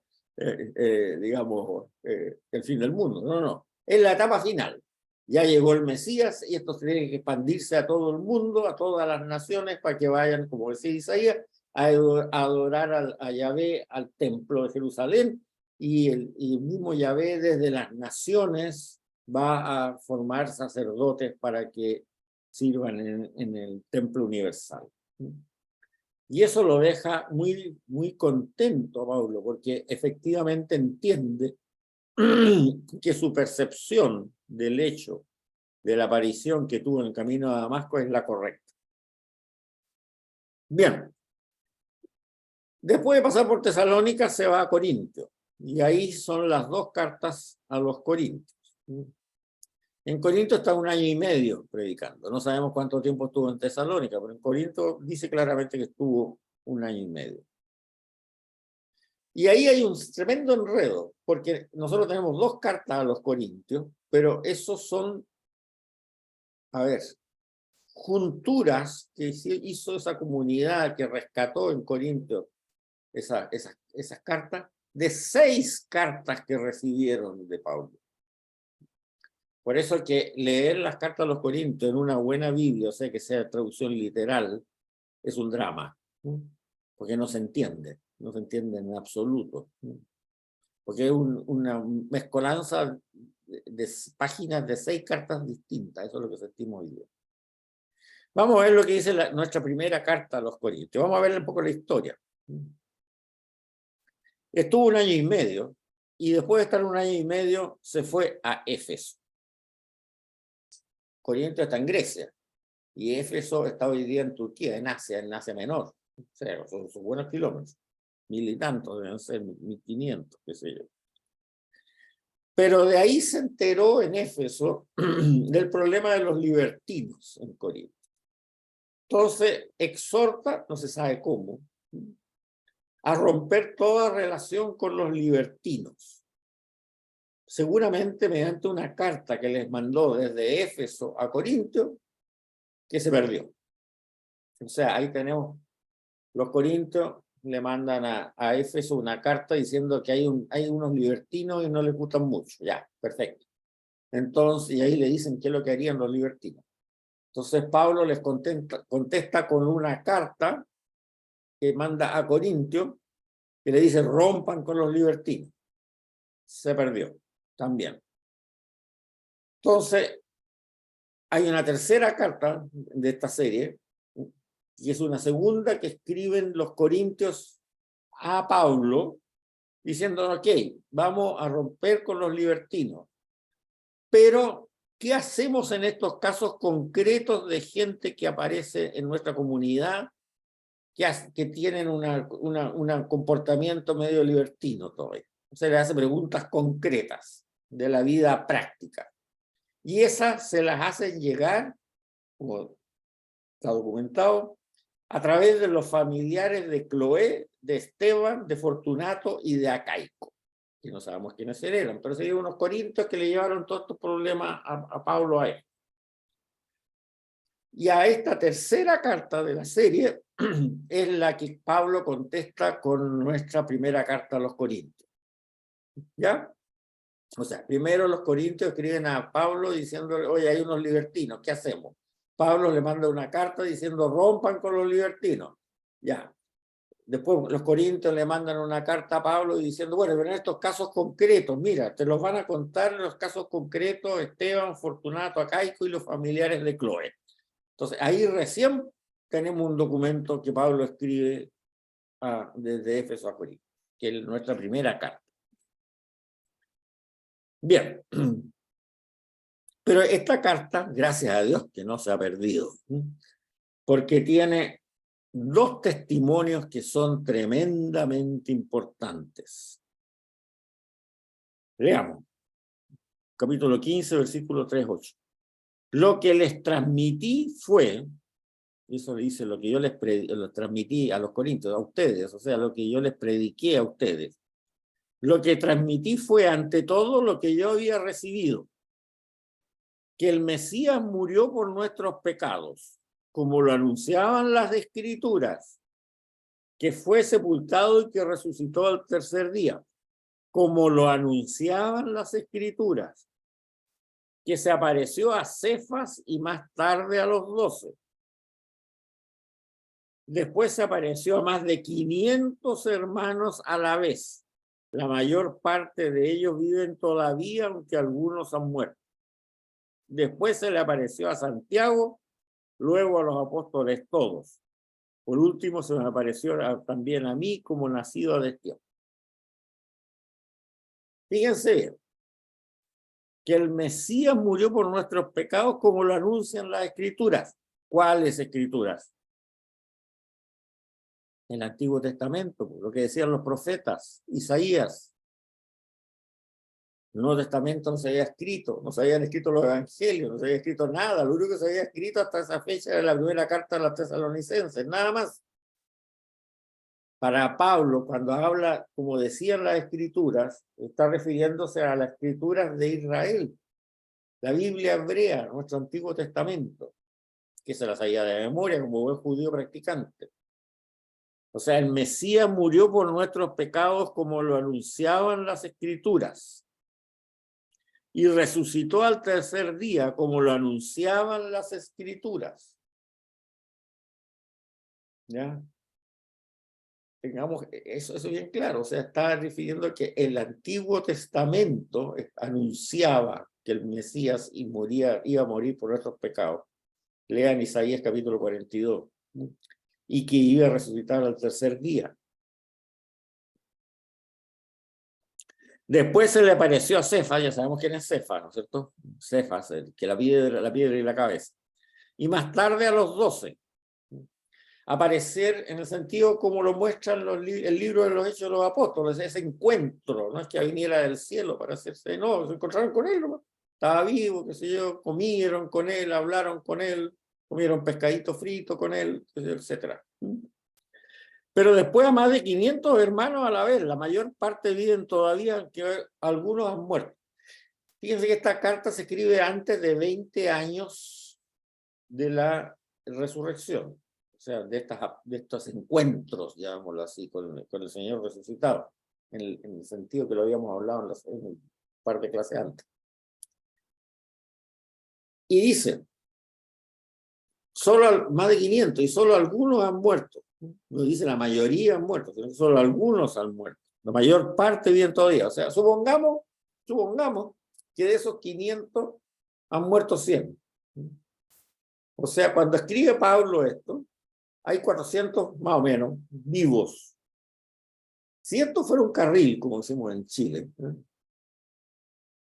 digamos, el fin del mundo. No. Es la etapa final. Ya llegó el Mesías y esto tiene que expandirse a todo el mundo, a todas las naciones, para que vayan, como decía Isaías, a adorar a Yahvé, al templo de Jerusalén, y el mismo Yahvé desde las naciones va a formar sacerdotes para que sirvan en el templo universal. Y eso lo deja muy, muy contento a Pablo, porque efectivamente entiende que su percepción del hecho de la aparición que tuvo en el camino a Damasco es la correcta. Bien. Después de pasar por Tesalónica se va a Corinto. Y ahí son las dos cartas a los corintios. En Corinto está 1 año y medio predicando. No sabemos cuánto tiempo estuvo en Tesalónica, pero en Corinto dice claramente que estuvo 1 año y medio. Y ahí hay un tremendo enredo, porque nosotros tenemos 2 cartas a los corintios, pero esos son a ver, junturas que hizo esa comunidad que rescató en Corinto esas cartas, de 6 cartas que recibieron de Pablo. Por eso que leer las cartas a los Corintios en una buena Biblia, o sea que sea traducción literal, es un drama, porque no se entiende en absoluto, porque es una mezcolanza de páginas de 6 cartas distintas, eso es lo que sentimos hoy día. Vamos a ver lo que dice nuestra primera carta a los Corintios, vamos a ver un poco la historia. Estuvo 1 año y medio, y después de estar 1 año y medio, se fue a Éfeso. Corinto está en Grecia, y Éfeso está hoy día en Turquía, en Asia Menor. O sea, son buenos kilómetros, 1000 y tantos, deben ser 1500, qué sé yo. Pero de ahí se enteró en Éfeso del problema de los libertinos en Corinto. Entonces exhorta, no se sabe cómo, a romper toda relación con los libertinos. Seguramente mediante una carta que les mandó desde Éfeso a Corinto, que se perdió. O sea, ahí tenemos, los corintios le mandan a Éfeso una carta diciendo que hay unos libertinos y no les gustan mucho. Ya, perfecto. Entonces, y ahí le dicen qué es lo que harían los libertinos. Entonces Pablo les contesta con una carta que manda a Corintio, que le dice rompan con los libertinos. Se perdió también. Entonces, hay una tercera carta de esta serie, y es una segunda que escriben los corintios a Pablo, diciendo, ok, vamos a romper con los libertinos. Pero, ¿qué hacemos en estos casos concretos de gente que aparece en nuestra comunidad que tienen un comportamiento medio libertino todavía? Se le hace preguntas concretas de la vida práctica. Y esas se las hacen llegar, como está documentado, a través de los familiares de Cloé, de Esteban, de Fortunato y de Acaico, que no sabemos quiénes eran, pero serían unos corintios que le llevaron todos estos problemas a Pablo a él. Y a esta tercera carta de la serie es la que Pablo contesta con nuestra primera carta a los Corintios. ¿Ya? O sea, primero los corintios escriben a Pablo diciéndole, oye, hay unos libertinos, ¿qué hacemos? Pablo le manda una carta diciendo, rompan con los libertinos. Ya. Después los corintios le mandan una carta a Pablo diciendo, bueno, pero en estos casos concretos, mira, te los van a contar en los casos concretos Esteban, Fortunato, Acaico y los familiares de Cloé. Entonces, ahí recién tenemos un documento que Pablo escribe desde Éfeso a Corinto, que es nuestra primera carta. Bien, pero esta carta, gracias a Dios, que no se ha perdido, porque tiene 2 testimonios que son tremendamente importantes. Leamos, capítulo 15, versículo 3-8. Lo que les transmití fue, eso dice lo que yo les transmití a los corintios, a ustedes, o sea, lo que yo les prediqué a ustedes. Lo que transmití fue ante todo lo que yo había recibido, que el Mesías murió por nuestros pecados, como lo anunciaban las Escrituras, que fue sepultado y que resucitó al tercer día, como lo anunciaban las Escrituras, que se apareció a Cefas y más tarde a los 12. Después se apareció a más de 500 hermanos a la vez. La mayor parte de ellos viven todavía, aunque algunos han muerto. Después se le apareció a Santiago, luego a los apóstoles todos. Por último se me apareció también a mí como nacido de Dios. Fíjense bien, que el Mesías murió por nuestros pecados como lo anuncian las Escrituras. ¿Cuáles Escrituras? El Antiguo Testamento, lo que decían los profetas, Isaías. El Nuevo Testamento no se había escrito, no se habían escrito los evangelios, no se había escrito nada. Lo único que se había escrito hasta esa fecha era la primera carta de los tesalonicenses, nada más. Para Pablo, cuando habla, como decían las Escrituras, está refiriéndose a las Escrituras de Israel. la Biblia hebrea, nuestro Antiguo Testamento, que se la sabía de memoria como buen judío practicante. O sea, el Mesías murió por nuestros pecados como lo anunciaban las Escrituras. Y resucitó al tercer día como lo anunciaban las Escrituras. ¿Ya? Tengamos eso bien claro. O sea, está refiriendo que el Antiguo Testamento anunciaba que el Mesías iba a morir por nuestros pecados. Lean Isaías capítulo 42. Y que iba a resucitar al tercer día. Después se le apareció a Cefas, ya sabemos quién es Cefas, ¿no es cierto? Cefas, que la piedra y la cabeza. Y más tarde a los 12. Aparecer en el sentido como lo muestran el libro de los Hechos de los Apóstoles, ese encuentro, no es que viniera del cielo para hacerse, no, se encontraron con él, ¿no? Estaba vivo, qué sé yo, comieron con él, hablaron con él, comieron pescadito frito con él, etcétera. Pero después a más de 500 hermanos a la vez, la mayor parte viven todavía, que algunos han muerto. Fíjense que esta carta se escribe antes de 20 años de la resurrección. O sea, de estos encuentros, llamémoslo así, con el Señor resucitado, en el sentido que lo habíamos hablado en un par de clases antes. Y dice, solo más de 500 y solo algunos han muerto. No dice la mayoría han muerto, sino que solo algunos han muerto. La mayor parte viven todavía. O sea, supongamos que de esos 500 han muerto 100. O sea, cuando escribe Pablo esto, hay 400 más o menos vivos. Si esto fuera un carril, como decimos en Chile,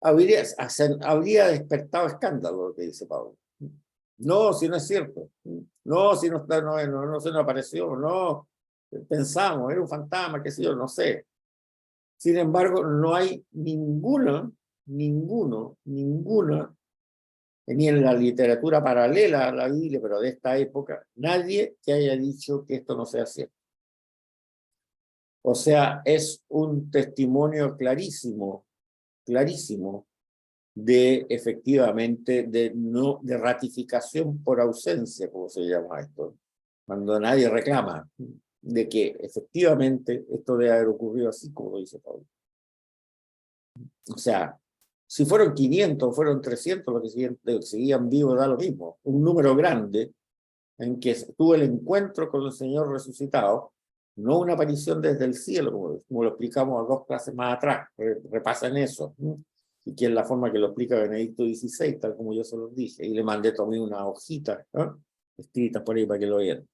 habría despertado escándalo lo que dice Pablo. No, si no es cierto. No, si no está, no se nos apareció, no. Pensamos, era un fantasma, qué sé yo, no sé. Sin embargo, no hay ninguna, ni en la literatura paralela a la Biblia, pero de esta época, nadie que haya dicho que esto no sea cierto. O sea, es un testimonio clarísimo, de efectivamente de ratificación por ausencia, como se llama esto, cuando nadie reclama de que efectivamente esto debe haber ocurrido así como lo dice Pablo. O sea, si fueron 500, fueron 300 los que seguían vivos, da lo mismo. Un número grande en que tuvo el encuentro con el Señor resucitado, no una aparición desde el cielo, como lo explicamos a 2 clases más atrás, repasan eso, y que es la forma que lo explica Benedicto XVI, tal como yo se los dije, y le mandé también una hojita, escrita por ahí para que lo vieran.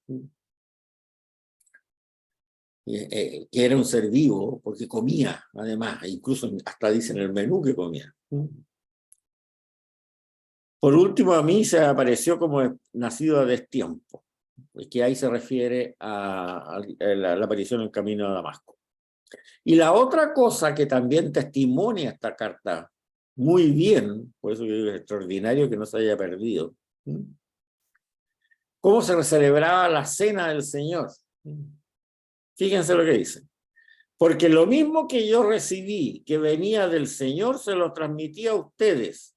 Que era un ser vivo, porque comía, además, incluso hasta dice en el menú que comía. Por último, a mí se apareció como nacido a destiempo, que ahí se refiere a la aparición en el camino a Damasco. Y la otra cosa que también testimonia esta carta muy bien, por eso es extraordinario que no se haya perdido, cómo se celebraba la cena del Señor. Fíjense lo que dice. Porque lo mismo que yo recibí, que venía del Señor, se lo transmití a ustedes.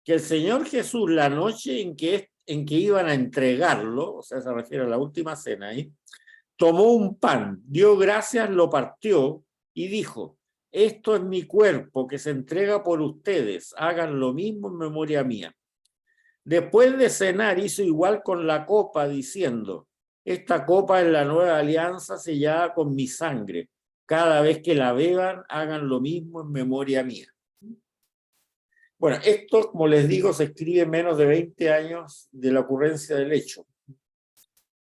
Que el Señor Jesús, la noche en que iban a entregarlo, o sea, se refiere a la última cena ahí, tomó un pan, dio gracias, lo partió y dijo, esto es mi cuerpo que se entrega por ustedes, hagan lo mismo en memoria mía. Después de cenar hizo igual con la copa diciendo, esta copa es la nueva alianza sellada con mi sangre. Cada vez que la beban, hagan lo mismo en memoria mía. Bueno, esto, como les digo, se escribe menos de 20 años de la ocurrencia del hecho.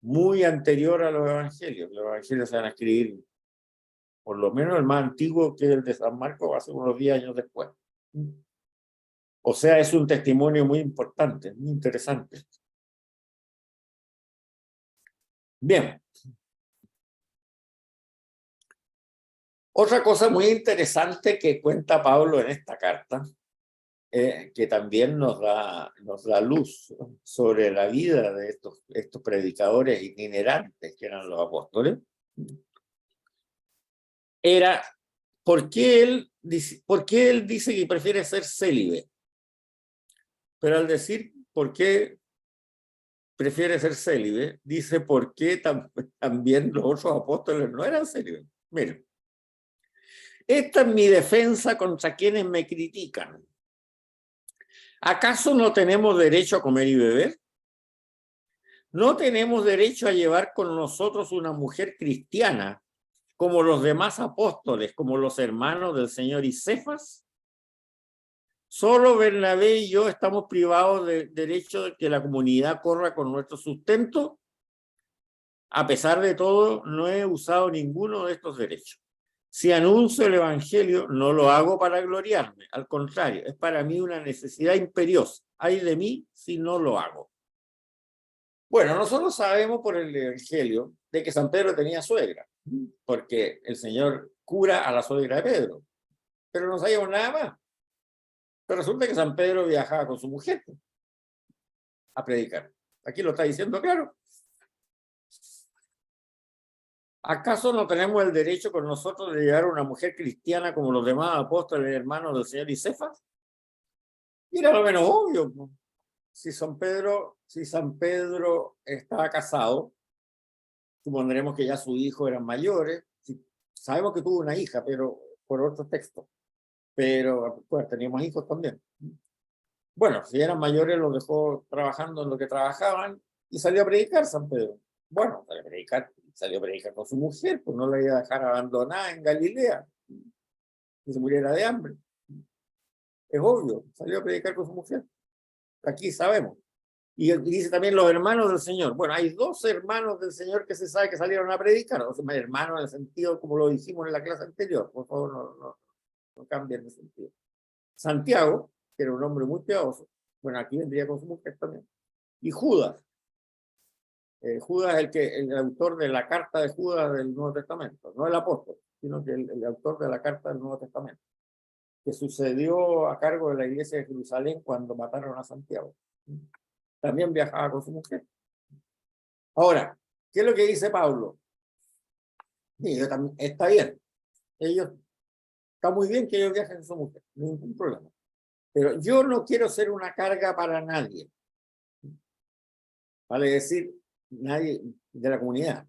Muy anterior a los evangelios. Los evangelios se van a escribir, por lo menos el más antiguo, que es el de San Marcos, va a ser unos 10 años después. O sea, es un testimonio muy importante, muy interesante. Bien. Otra cosa muy interesante que cuenta Pablo en esta carta, que también nos da luz sobre la vida de estos predicadores itinerantes que eran los apóstoles, era ¿por qué él dice que prefiere ser célibe? Pero al decir por qué prefiere ser célibe, dice por qué también los otros apóstoles no eran célibes. Miren, esta es mi defensa contra quienes me critican. ¿Acaso no tenemos derecho a comer y beber? ¿No tenemos derecho a llevar con nosotros una mujer cristiana, como los demás apóstoles, como los hermanos del Señor y Cefas? Solo Bernabé y yo estamos privados del derecho de que la comunidad corra con nuestro sustento. A pesar de todo, no he usado ninguno de estos derechos. Si anuncio el Evangelio, no lo hago para gloriarme. Al contrario, es para mí una necesidad imperiosa. Ay de mí si no lo hago. Bueno, nosotros sabemos por el Evangelio de que San Pedro tenía suegra, porque el Señor cura a la suegra de Pedro. Pero no sabíamos nada más. Pero resulta que San Pedro viajaba con su mujer a predicar. Aquí lo está diciendo claro. ¿Acaso no tenemos el derecho con nosotros de llevar a una mujer cristiana como los demás apóstoles hermanos del Señor y Cefas? Y era lo menos obvio. Si San Pedro estaba casado, supondremos que ya sus hijos eran mayores. Sabemos que tuvo una hija, pero por otro texto. Pero pues, teníamos hijos también. Bueno, si eran mayores, los dejó trabajando en lo que trabajaban y salió a predicar San Pedro. Bueno, salió a predicar con su mujer, pues no la iba a dejar abandonada en Galilea, que se muriera de hambre. Es obvio, salió a predicar con su mujer. Aquí sabemos. Y dice también los hermanos del Señor. Bueno, hay dos hermanos del Señor que se sabe que salieron a predicar, o sea, hermanos en el sentido como lo dijimos en la clase anterior. Por favor, no cambien de sentido. Santiago, que era un hombre muy piadoso, bueno, aquí vendría con su mujer también. Y Judas. Judas es el autor de la carta de Judas del Nuevo Testamento, no el apóstol, sino que el autor de la carta del Nuevo Testamento, que sucedió a cargo de la iglesia de Jerusalén cuando mataron a Santiago. También viajaba con su mujer. Ahora, ¿qué es lo que dice Pablo? Sí, está bien. Está muy bien que ellos viajen con su mujer, ningún problema. Pero yo no quiero ser una carga para nadie. Vale decir, nadie de la comunidad.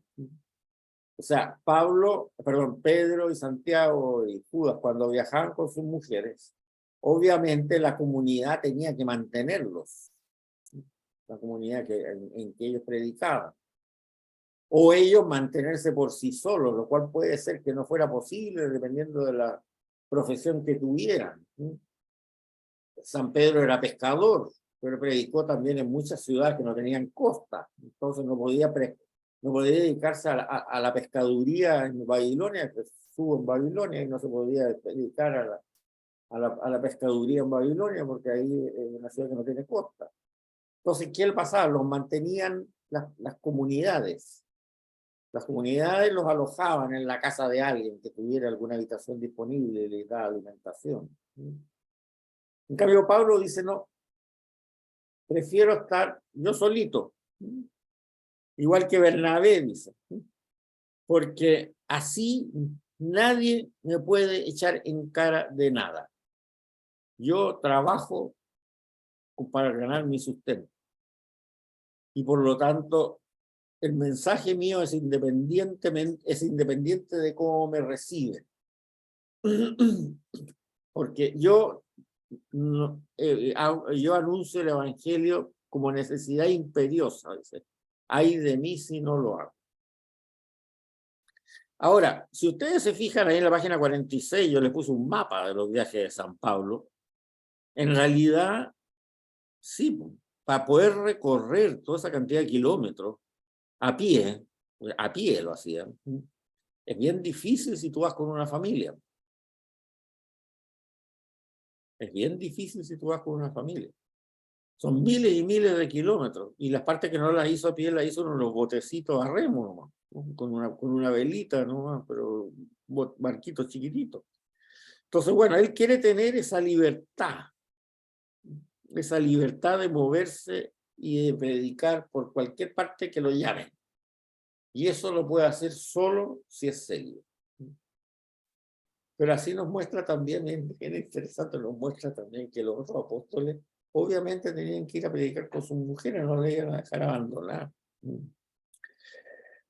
O sea, Pedro y Santiago y Judas, cuando viajaban con sus mujeres, obviamente la comunidad tenía que mantenerlos, la comunidad en que ellos predicaban, o ellos mantenerse por sí solos, lo cual puede ser que no fuera posible dependiendo de la profesión que tuvieran. San Pedro era pescador, pero predicó también en muchas ciudades que no tenían costa, entonces no podía dedicarse a la pescaduría en Babilonia, que estuvo en Babilonia y no se podía dedicar a la pescaduría en Babilonia porque ahí es una ciudad que no tiene costa. Entonces, ¿qué le pasaba? Los mantenían las comunidades. Las comunidades los alojaban en la casa de alguien que tuviera alguna habitación disponible y les daba alimentación. En cambio, Pablo dice, no, prefiero estar yo solito, igual que Bernabé dice, porque así nadie me puede echar en cara de nada. Yo trabajo para ganar mi sustento. Y por lo tanto, el mensaje mío es independiente de cómo me reciben. Porque yo anuncio el Evangelio como necesidad imperiosa. Dice, ay de mí si no lo hago. Ahora, si ustedes se fijan ahí en la página 46, yo les puse un mapa de los viajes de San Pablo. En realidad, sí, para poder recorrer toda esa cantidad de kilómetros a pie lo hacían. Es bien difícil si tú vas con una familia. Es bien difícil si tú vas con una familia. Son miles y miles de kilómetros. Y las partes que no las hizo a pie, las hizo en unos botecitos a remo, nomás, con una velita, nomás, pero barquitos chiquititos. Entonces, bueno, él quiere tener esa libertad de moverse y de predicar por cualquier parte que lo llamen. Y eso lo puede hacer solo si es serio. Pero así nos muestra también, es interesante, nos muestra también que los otros apóstoles obviamente tenían que ir a predicar con sus mujeres, no le iban a dejar abandonar.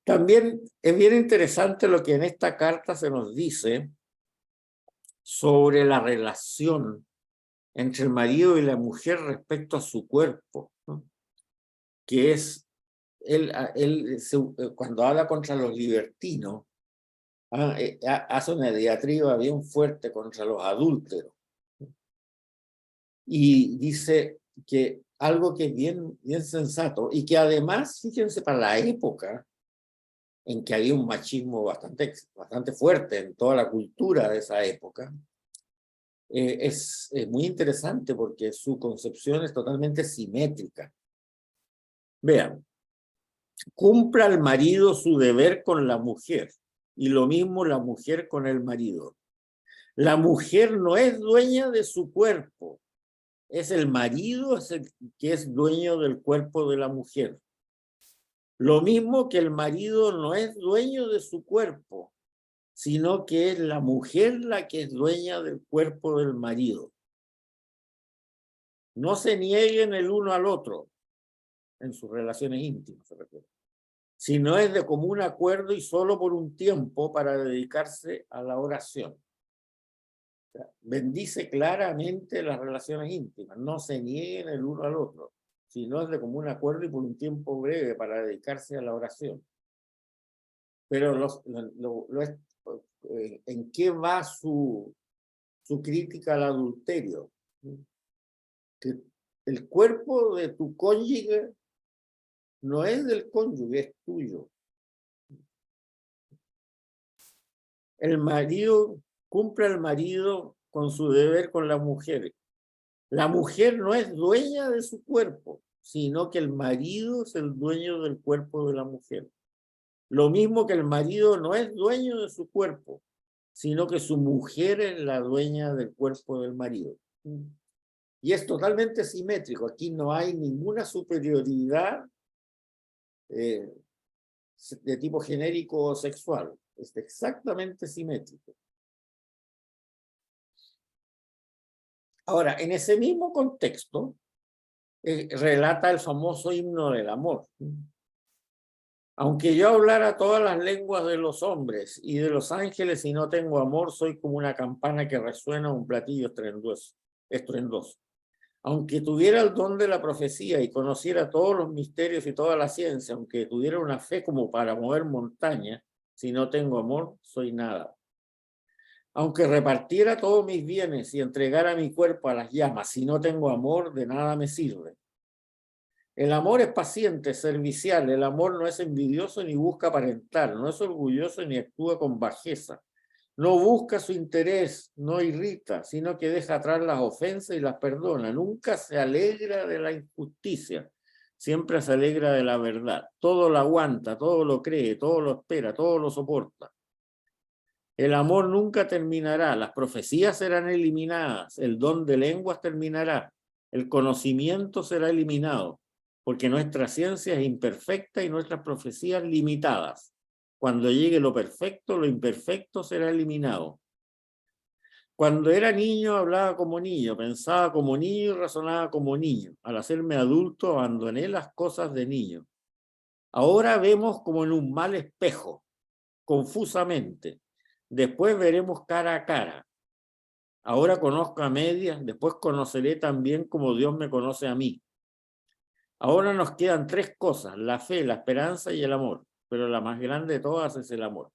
También es bien interesante lo que en esta carta se nos dice sobre la relación entre el marido y la mujer respecto a su cuerpo, ¿no? Que es, cuando habla contra los libertinos, hace una diatriba bien fuerte contra los adúlteros. Y dice que algo que es bien, bien sensato y que además, fíjense, para la época en que había un machismo bastante fuerte en toda la cultura de esa época, es muy interesante porque su concepción es totalmente simétrica. Vean, cumpla el marido su deber con la mujer y lo mismo la mujer con el marido. La mujer no es dueña de su cuerpo, es el marido el que es dueño del cuerpo de la mujer. Lo mismo que el marido no es dueño de su cuerpo, sino que es la mujer la que es dueña del cuerpo del marido. No se nieguen el uno al otro en sus relaciones íntimas, se refiere, sino es de común acuerdo y solo por un tiempo para dedicarse a la oración. O sea, bendice claramente las relaciones íntimas, no se nieguen el uno al otro, sino es de común acuerdo y por un tiempo breve para dedicarse a la oración. Pero ¿en qué va su crítica al adulterio? Que el cuerpo de tu cónyuge no es del cónyuge, es tuyo. El marido, cumple el marido con su deber con la mujer. La mujer no es dueña de su cuerpo, sino que el marido es el dueño del cuerpo de la mujer. Lo mismo que el marido no es dueño de su cuerpo, sino que su mujer es la dueña del cuerpo del marido. Y es totalmente simétrico. Aquí no hay ninguna superioridad de tipo genérico o sexual. Es exactamente simétrico. Ahora, en ese mismo contexto, relata el famoso himno del amor. Aunque yo hablara todas las lenguas de los hombres y de los ángeles y no tengo amor, soy como una campana que resuena un platillo estruendoso. Aunque tuviera el don de la profecía y conociera todos los misterios y toda la ciencia, aunque tuviera una fe como para mover montañas, si no tengo amor, soy nada. Aunque repartiera todos mis bienes y entregara mi cuerpo a las llamas, si no tengo amor, de nada me sirve. El amor es paciente, servicial, el amor no es envidioso ni busca aparentar, no es orgulloso ni actúa con bajeza. No busca su interés, no irrita, sino que deja atrás las ofensas y las perdona. Nunca se alegra de la injusticia, siempre se alegra de la verdad. Todo lo aguanta, todo lo cree, todo lo espera, todo lo soporta. El amor nunca terminará, las profecías serán eliminadas, el don de lenguas terminará, el conocimiento será eliminado, porque nuestra ciencia es imperfecta y nuestras profecías limitadas. Cuando llegue lo perfecto, lo imperfecto será eliminado. Cuando era niño hablaba como niño, pensaba como niño y razonaba como niño. Al hacerme adulto abandoné las cosas de niño. Ahora vemos como en un mal espejo, confusamente. Después veremos cara a cara. Ahora conozco a medias, después conoceré también como Dios me conoce a mí. Ahora nos quedan tres cosas, la fe, la esperanza y el amor, pero la más grande de todas es el amor.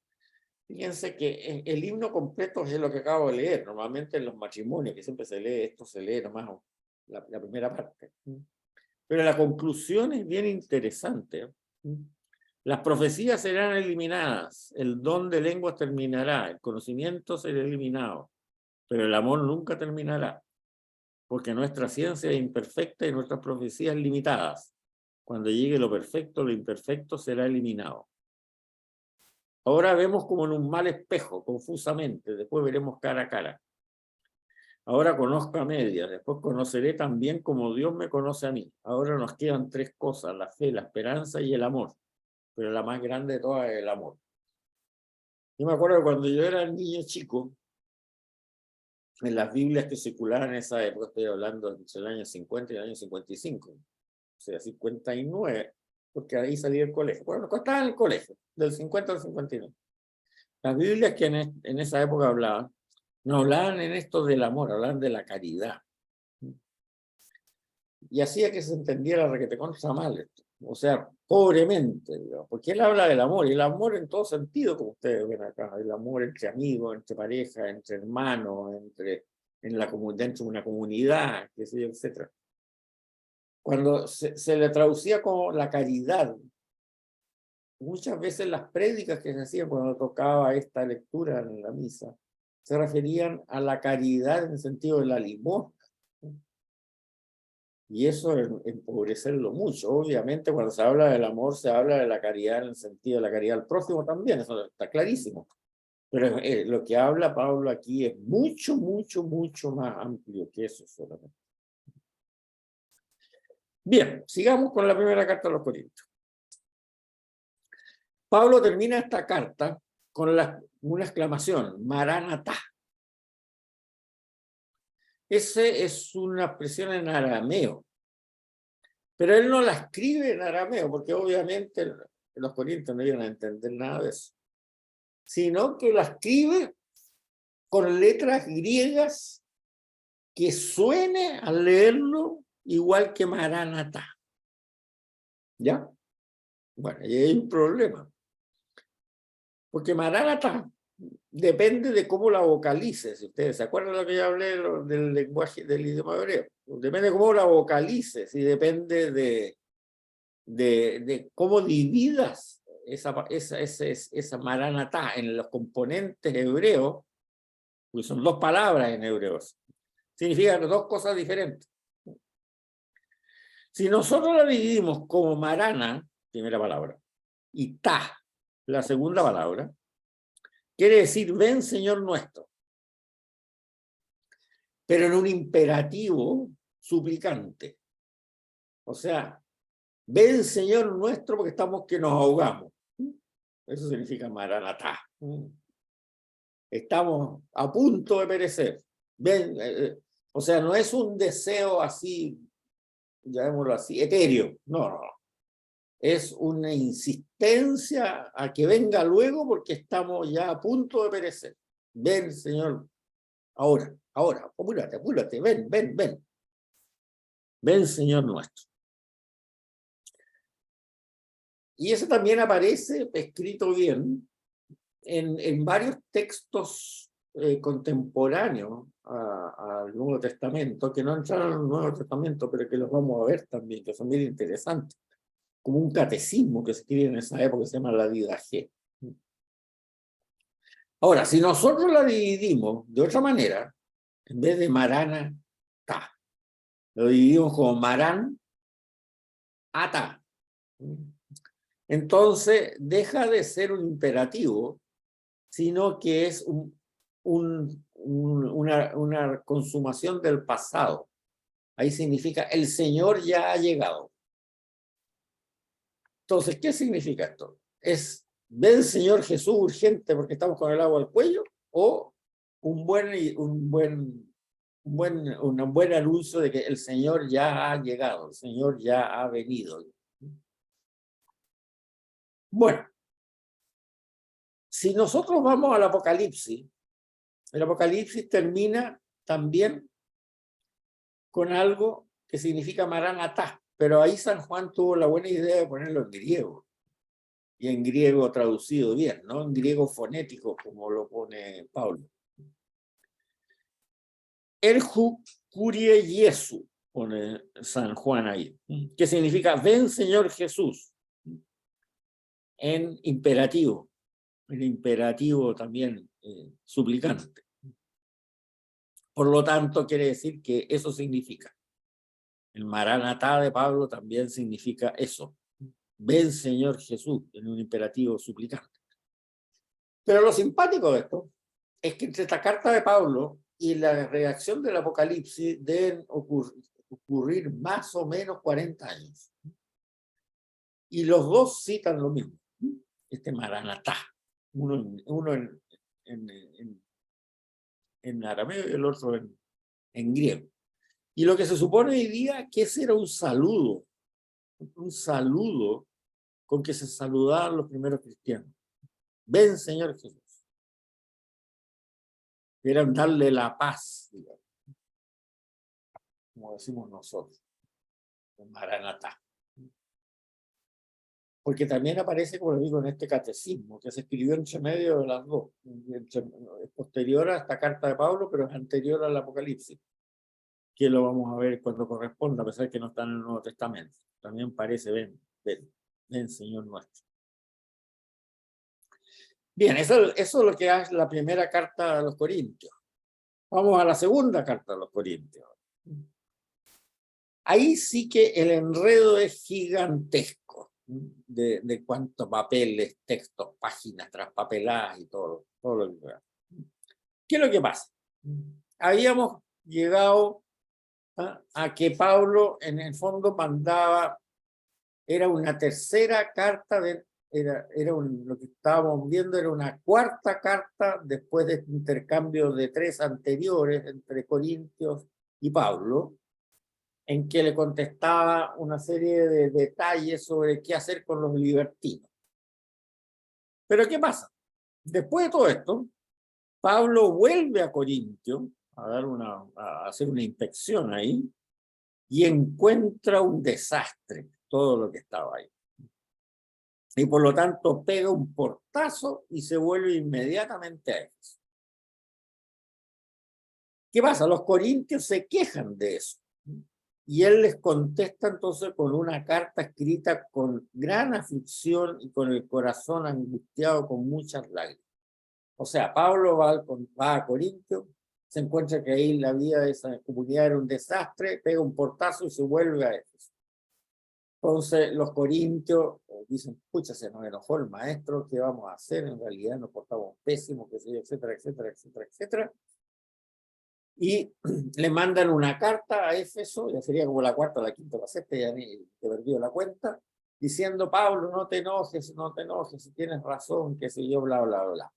Fíjense que el himno completo es lo que acabo de leer. Normalmente en los matrimonios, que siempre se lee, esto se lee nomás la primera parte. Pero la conclusión es bien interesante. Las profecías serán eliminadas, el don de lenguas terminará, el conocimiento será eliminado, pero el amor nunca terminará, porque nuestra ciencia es imperfecta y nuestras profecías limitadas. Cuando llegue lo perfecto, lo imperfecto será eliminado. Ahora vemos como en un mal espejo, confusamente, después veremos cara a cara. Ahora conozco a medias, después conoceré también como Dios me conoce a mí. Ahora nos quedan tres cosas, la fe, la esperanza y el amor, pero la más grande de todas es el amor. Yo me acuerdo que cuando yo era niño chico, en las Biblias que circulaban en esa época, estoy hablando entre el año 50 y el año 55, o sea, 59, porque ahí salía el colegio. Bueno, estaba en el colegio, del 50 al 59. Las Biblias que en esa época hablaban, no hablaban en esto del amor, hablaban de la caridad. Y hacía que se entendiera requete contra mal esto. O sea, pobremente, digamos, porque él habla del amor, y el amor en todo sentido, como ustedes ven acá, el amor entre amigos, entre parejas, entre hermanos, dentro de una comunidad, qué sé yo, etc. Cuando se le traducía como la caridad, muchas veces las prédicas que se hacían cuando tocaba esta lectura en la misa, se referían a la caridad en el sentido de la limosna. Y eso es empobrecerlo mucho. Obviamente, cuando se habla del amor, se habla de la caridad en el sentido de la caridad al prójimo también, eso está clarísimo. Pero lo que habla Pablo aquí es mucho, mucho, mucho más amplio que eso solamente. Bien, sigamos con la primera carta a los Corintios. Pablo termina esta carta con una exclamación, Maranatá. Ese es una expresión en arameo. Pero él no la escribe en arameo, porque obviamente los corintios no iban a entender nada de eso, sino que la escribe con letras griegas que suene al leerlo igual que Maranatá. ¿Ya? Bueno, y hay un problema. Porque Maranatá depende de cómo la vocalices. Ustedes se acuerdan de lo que yo hablé del lenguaje del idioma hebreo. Depende de cómo la vocalices y depende de cómo dividas esa Maranatá en los componentes hebreos, porque son dos palabras en hebreos, significan dos cosas diferentes. Si nosotros la dividimos como Marana, primera palabra, y Ta, la segunda palabra, quiere decir ven Señor nuestro, pero en un imperativo suplicante. O sea, ven Señor nuestro porque estamos que nos ahogamos. Eso significa Maranatá. Estamos a punto de perecer. Ven, o sea, no es un deseo así, llamémoslo así, etéreo. No, no. Es una insistencia a que venga luego porque estamos ya a punto de perecer. Ven, Señor, ahora, apúrate, apúrate, ven, ven, ven. Ven, Señor nuestro. Y eso también aparece escrito bien en varios textos contemporáneos al Nuevo Testamento, que no entraron al Nuevo Testamento, pero que los vamos a ver también, que son bien interesantes, como un catecismo que se escribe en esa época que se llama la Didache. Ahora, si nosotros la dividimos de otra manera, en vez de Maranatá, lo dividimos como Marán Ata, entonces deja de ser un imperativo, sino que es una consumación del pasado. Ahí significa el Señor ya ha llegado. Entonces, ¿qué significa esto? ¿Es ven Señor Jesús urgente porque estamos con el agua al cuello? ¿O un buen anuncio de que el Señor ya ha llegado, el Señor ya ha venido? Bueno, si nosotros vamos al Apocalipsis, el Apocalipsis termina también con algo que significa Maranatá, pero ahí San Juan tuvo la buena idea de ponerlo en griego, y en griego traducido bien, no en griego fonético como lo pone Pablo. El Curie Jesu, pone San Juan ahí, que significa ven Señor Jesús, en imperativo, el imperativo también suplicante. Por lo tanto, quiere decir que eso significa. El Maranatá de Pablo también significa eso. Ven, Señor Jesús, en un imperativo suplicante. Pero lo simpático de esto es que entre esta carta de Pablo y la redacción del Apocalipsis deben ocurrir más o menos 40 años. Y los dos citan lo mismo. Este Maranatá. Uno en en arameo y el otro en griego. Y lo que se supone hoy día que ese era un saludo con que se saludaban los primeros cristianos. Ven, Señor Jesús. Era darle la paz, digamos, como decimos nosotros, en Maranatá. Porque también aparece, como lo digo, en este catecismo, que se escribió entre medio de las dos. Es posterior a esta carta de Pablo, pero es anterior al Apocalipsis, que lo vamos a ver cuando corresponda, a pesar de que no está en el Nuevo Testamento. También parece, ven, Señor nuestro. Bien, eso es lo que es la primera carta a los Corintios. Vamos a la segunda carta a los Corintios. Ahí sí que el enredo es gigantesco de cuántos papeles, textos, páginas traspapeladas y todo lo que sea. ¿Qué es lo que pasa? Habíamos llegado a que Pablo en el fondo mandaba, era una tercera carta, lo que estábamos viendo era una cuarta carta después de este intercambio de 3 anteriores entre Corintios y Pablo, en que le contestaba una serie de detalles sobre qué hacer con los libertinos. Pero ¿qué pasa? Después de todo esto, Pablo vuelve a Corintio a hacer una inspección ahí y encuentra un desastre, todo lo que estaba ahí. Y por lo tanto pega un portazo y se vuelve inmediatamente a Éfeso. ¿Qué pasa? Los corintios se quejan de eso. Y él les contesta entonces con una carta escrita con gran aflicción y con el corazón angustiado con muchas lágrimas. O sea, Pablo va a Corintio, se encuentra que ahí la vida de esa comunidad era un desastre, pega un portazo y se vuelve a Éfeso. Entonces los corintios dicen, pucha, se nos enojó el maestro, ¿qué vamos a hacer? En realidad nos portamos pésimos, qué sé yo, etcétera, etcétera, etcétera, etcétera. Y le mandan una carta a Éfeso, ya sería como la cuarta, la quinta, la sexta, ya ni he perdido la cuenta, diciendo, Pablo, no te enojes, si tienes razón, qué sé yo, bla, bla, bla.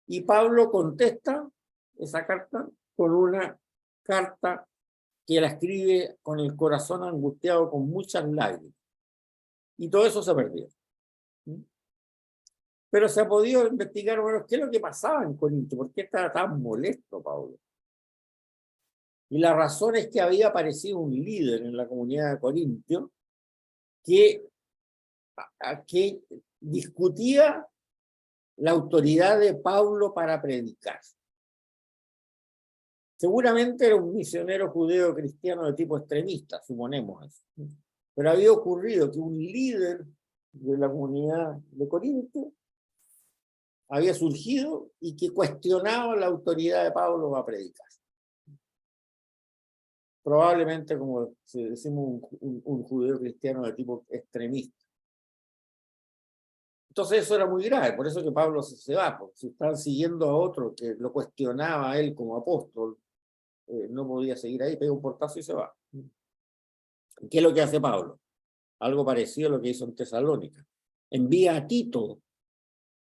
Y Pablo contesta esa carta con una carta que la escribe con el corazón angustiado, con muchas lágrimas. Y todo eso se perdió. Pero se ha podido investigar, bueno, qué es lo que pasaba en Corinto, por qué estaba tan molesto Pablo. Y la razón es que había aparecido un líder en la comunidad de Corintio que discutía la autoridad de Pablo para predicar. Seguramente era un misionero judeo cristiano de tipo extremista, suponemos eso. Pero había ocurrido que un líder de la comunidad de Corinto había surgido y que cuestionaba la autoridad de Pablo para predicar. Probablemente, como decimos, un judeo cristiano de tipo extremista. Entonces eso era muy grave, por eso que Pablo se va, porque si estaban siguiendo a otro que lo cuestionaba a él como apóstol, no podía seguir ahí, pega un portazo y se va. ¿Qué es lo que hace Pablo? Algo parecido a lo que hizo en Tesalónica. Envía a Tito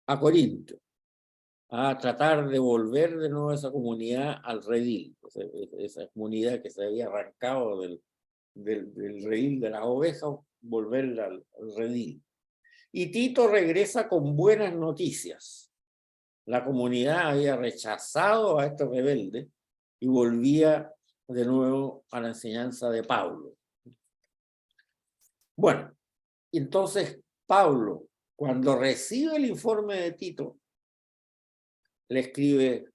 a Corinto a tratar de volver de nuevo a esa comunidad al redil, esa comunidad que se había arrancado del redil de las ovejas, volverla al redil. Y Tito regresa con buenas noticias. La comunidad había rechazado a estos rebeldes y volvía de nuevo a la enseñanza de Pablo. Bueno, entonces Pablo, cuando recibe el informe de Tito, le escribe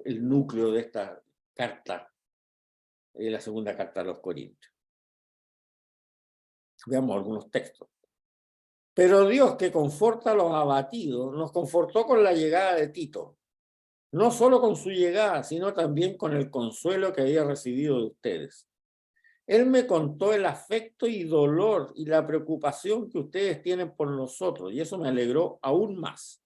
el núcleo de esta carta, la segunda carta a los Corintios. Veamos algunos textos. Pero Dios, que conforta a los abatidos, nos confortó con la llegada de Tito, no solo con su llegada, sino también con el consuelo que había recibido de ustedes. Él me contó el afecto y dolor y la preocupación que ustedes tienen por nosotros, y eso me alegró aún más.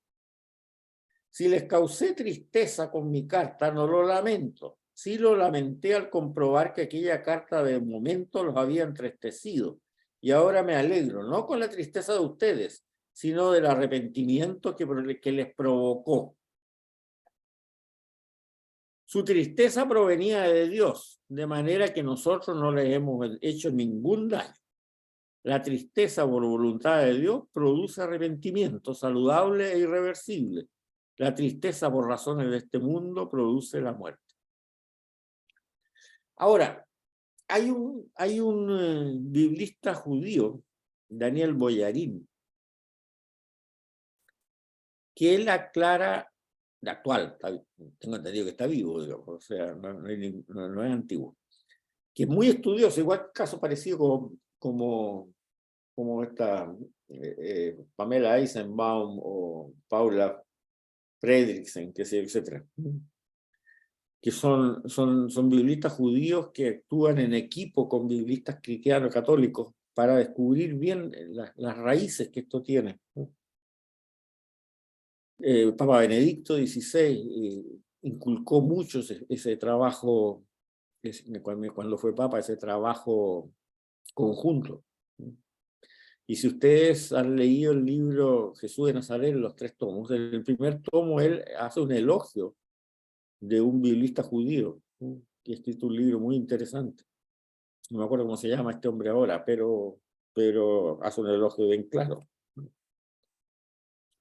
Si les causé tristeza con mi carta, no lo lamento. Sí lo lamenté al comprobar que aquella carta de momento los había entristecido. Y ahora me alegro, no con la tristeza de ustedes, sino del arrepentimiento que les provocó. Su tristeza provenía de Dios, de manera que nosotros no le hemos hecho ningún daño. La tristeza por voluntad de Dios produce arrepentimiento saludable e irreversible. La tristeza por razones de este mundo produce la muerte. Ahora, hay un biblista judío, Daniel Boyarín, que él aclara, actual, tengo entendido que está vivo, digamos, o sea, no es antiguo, que es muy estudioso, igual caso parecido como esta Pamela Eisenbaum o Paula Fredriksen, que sé, etc. Que son biblistas judíos que actúan en equipo con biblistas cristianos católicos para descubrir bien las raíces que esto tiene. Papa Benedicto XVI inculcó mucho ese trabajo, cuando fue Papa, ese trabajo conjunto. Y si ustedes han leído el libro Jesús de Nazaret, los 3 tomos, en el primer tomo él hace un elogio de un biblista judío, que ha escrito un libro muy interesante. No me acuerdo cómo se llama este hombre ahora, pero hace un elogio bien claro.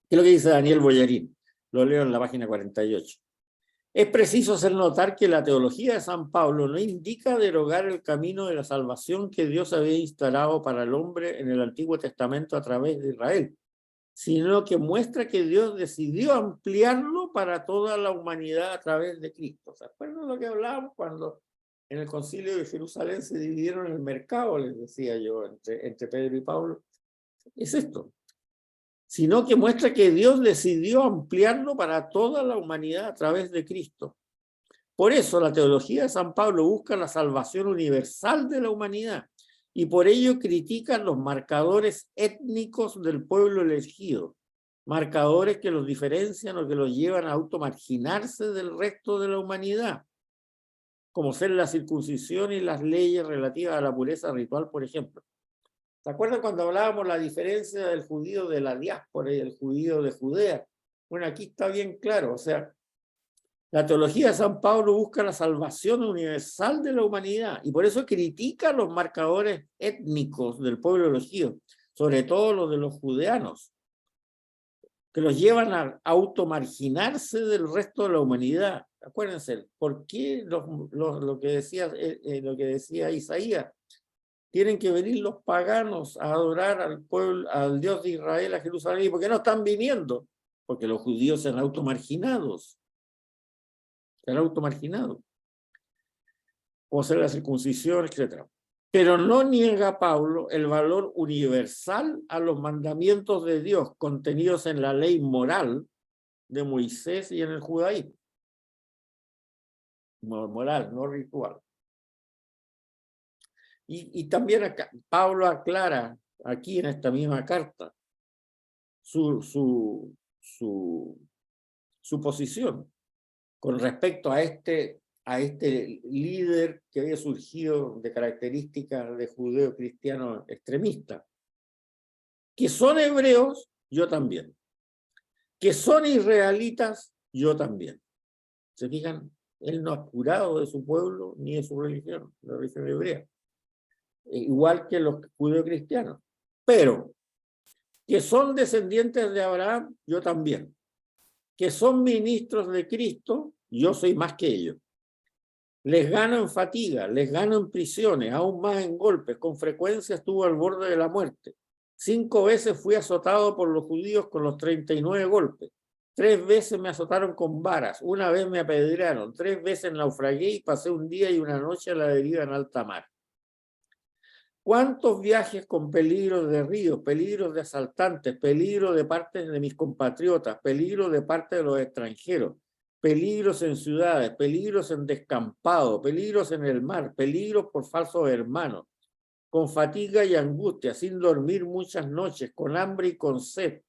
¿Qué es lo que dice Daniel Boyarín? Lo leo en la página 48. Es preciso hacer notar que la teología de San Pablo no indica derogar el camino de la salvación que Dios había instalado para el hombre en el Antiguo Testamento a través de Israel, sino que muestra que Dios decidió ampliarlo para toda la humanidad a través de Cristo. ¿Se acuerdan lo que hablábamos cuando en el Concilio de Jerusalén se dividieron el mercado, les decía yo, entre Pedro y Pablo? Es esto. Sino que muestra que Dios decidió ampliarlo para toda la humanidad a través de Cristo. Por eso la teología de San Pablo busca la salvación universal de la humanidad y por ello critican los marcadores étnicos del pueblo elegido, marcadores que los diferencian o que los llevan a automarginarse del resto de la humanidad, como ser la circuncisión y las leyes relativas a la pureza ritual, por ejemplo. ¿Se acuerdan cuando hablábamos la diferencia del judío de la diáspora y el judío de Judea? Bueno, aquí está bien claro, o sea, la teología de San Pablo busca la salvación universal de la humanidad y por eso critica los marcadores étnicos del pueblo elegido, sobre todo los de los judeanos, que los llevan a automarginarse del resto de la humanidad. Acuérdense, ¿por qué lo que decía Isaías? Tienen que venir los paganos a adorar al pueblo, al Dios de Israel, a Jerusalén. ¿Y por qué no están viniendo? Porque los judíos se han automarginados. Se han automarginado. Como ser la circuncisión, etc. Pero no niega Pablo el valor universal a los mandamientos de Dios contenidos en la ley moral de Moisés y en el judaísmo. Moral, no ritual. Y también acá, Pablo aclara aquí en esta misma carta su posición con respecto a este líder que había surgido de características de judeo-cristiano extremista. Que son hebreos, yo también. Que son israelitas, yo también. ¿Se fijan? Él no ha jurado de su pueblo ni de su religión, la religión hebrea. Igual que los judeocristianos. Pero que son descendientes de Abraham, yo también. Que son ministros de Cristo, yo soy más que ellos. Les gano en fatiga, les gano en prisiones, aún más en golpes. Con frecuencia estuvo al borde de la muerte. 5 veces fui azotado por los judíos con los 39 golpes. 3 veces me azotaron con varas. 1 vez me apedrearon. 3 veces naufragué y pasé un día y una noche a la deriva en alta mar. ¿Cuántos viajes con peligros de ríos, peligros de asaltantes, peligro de parte de mis compatriotas, peligro de parte de los extranjeros, peligros en ciudades, peligros en descampado, peligros en el mar, peligros por falsos hermanos, con fatiga y angustia, sin dormir muchas noches, con hambre y con sed,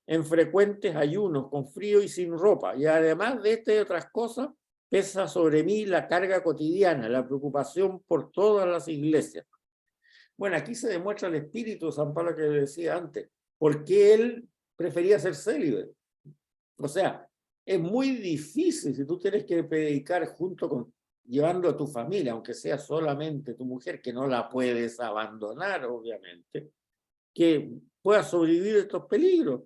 en frecuentes ayunos, con frío y sin ropa. Y además de estas y otras cosas, pesa sobre mí la carga cotidiana, la preocupación por todas las iglesias. Bueno, aquí se demuestra el espíritu de San Pablo que le decía antes, por qué él prefería ser célibe. O sea, es muy difícil si tú tienes que predicar junto con, llevando a tu familia, aunque sea solamente tu mujer, que no la puedes abandonar, obviamente, que pueda sobrevivir estos peligros.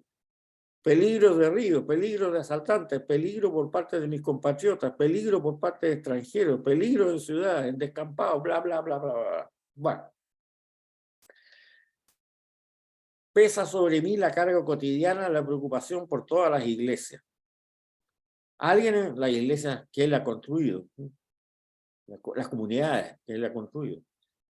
Peligro de río, peligro de asaltantes, peligro por parte de mis compatriotas, peligro por parte de extranjeros, peligro en ciudad, en descampados, bla, bla, bla, bla, bla. Bueno, pesa sobre mí la carga cotidiana, la preocupación por todas las iglesias. Alguien en la iglesia que él ha construido, las comunidades que él ha construido.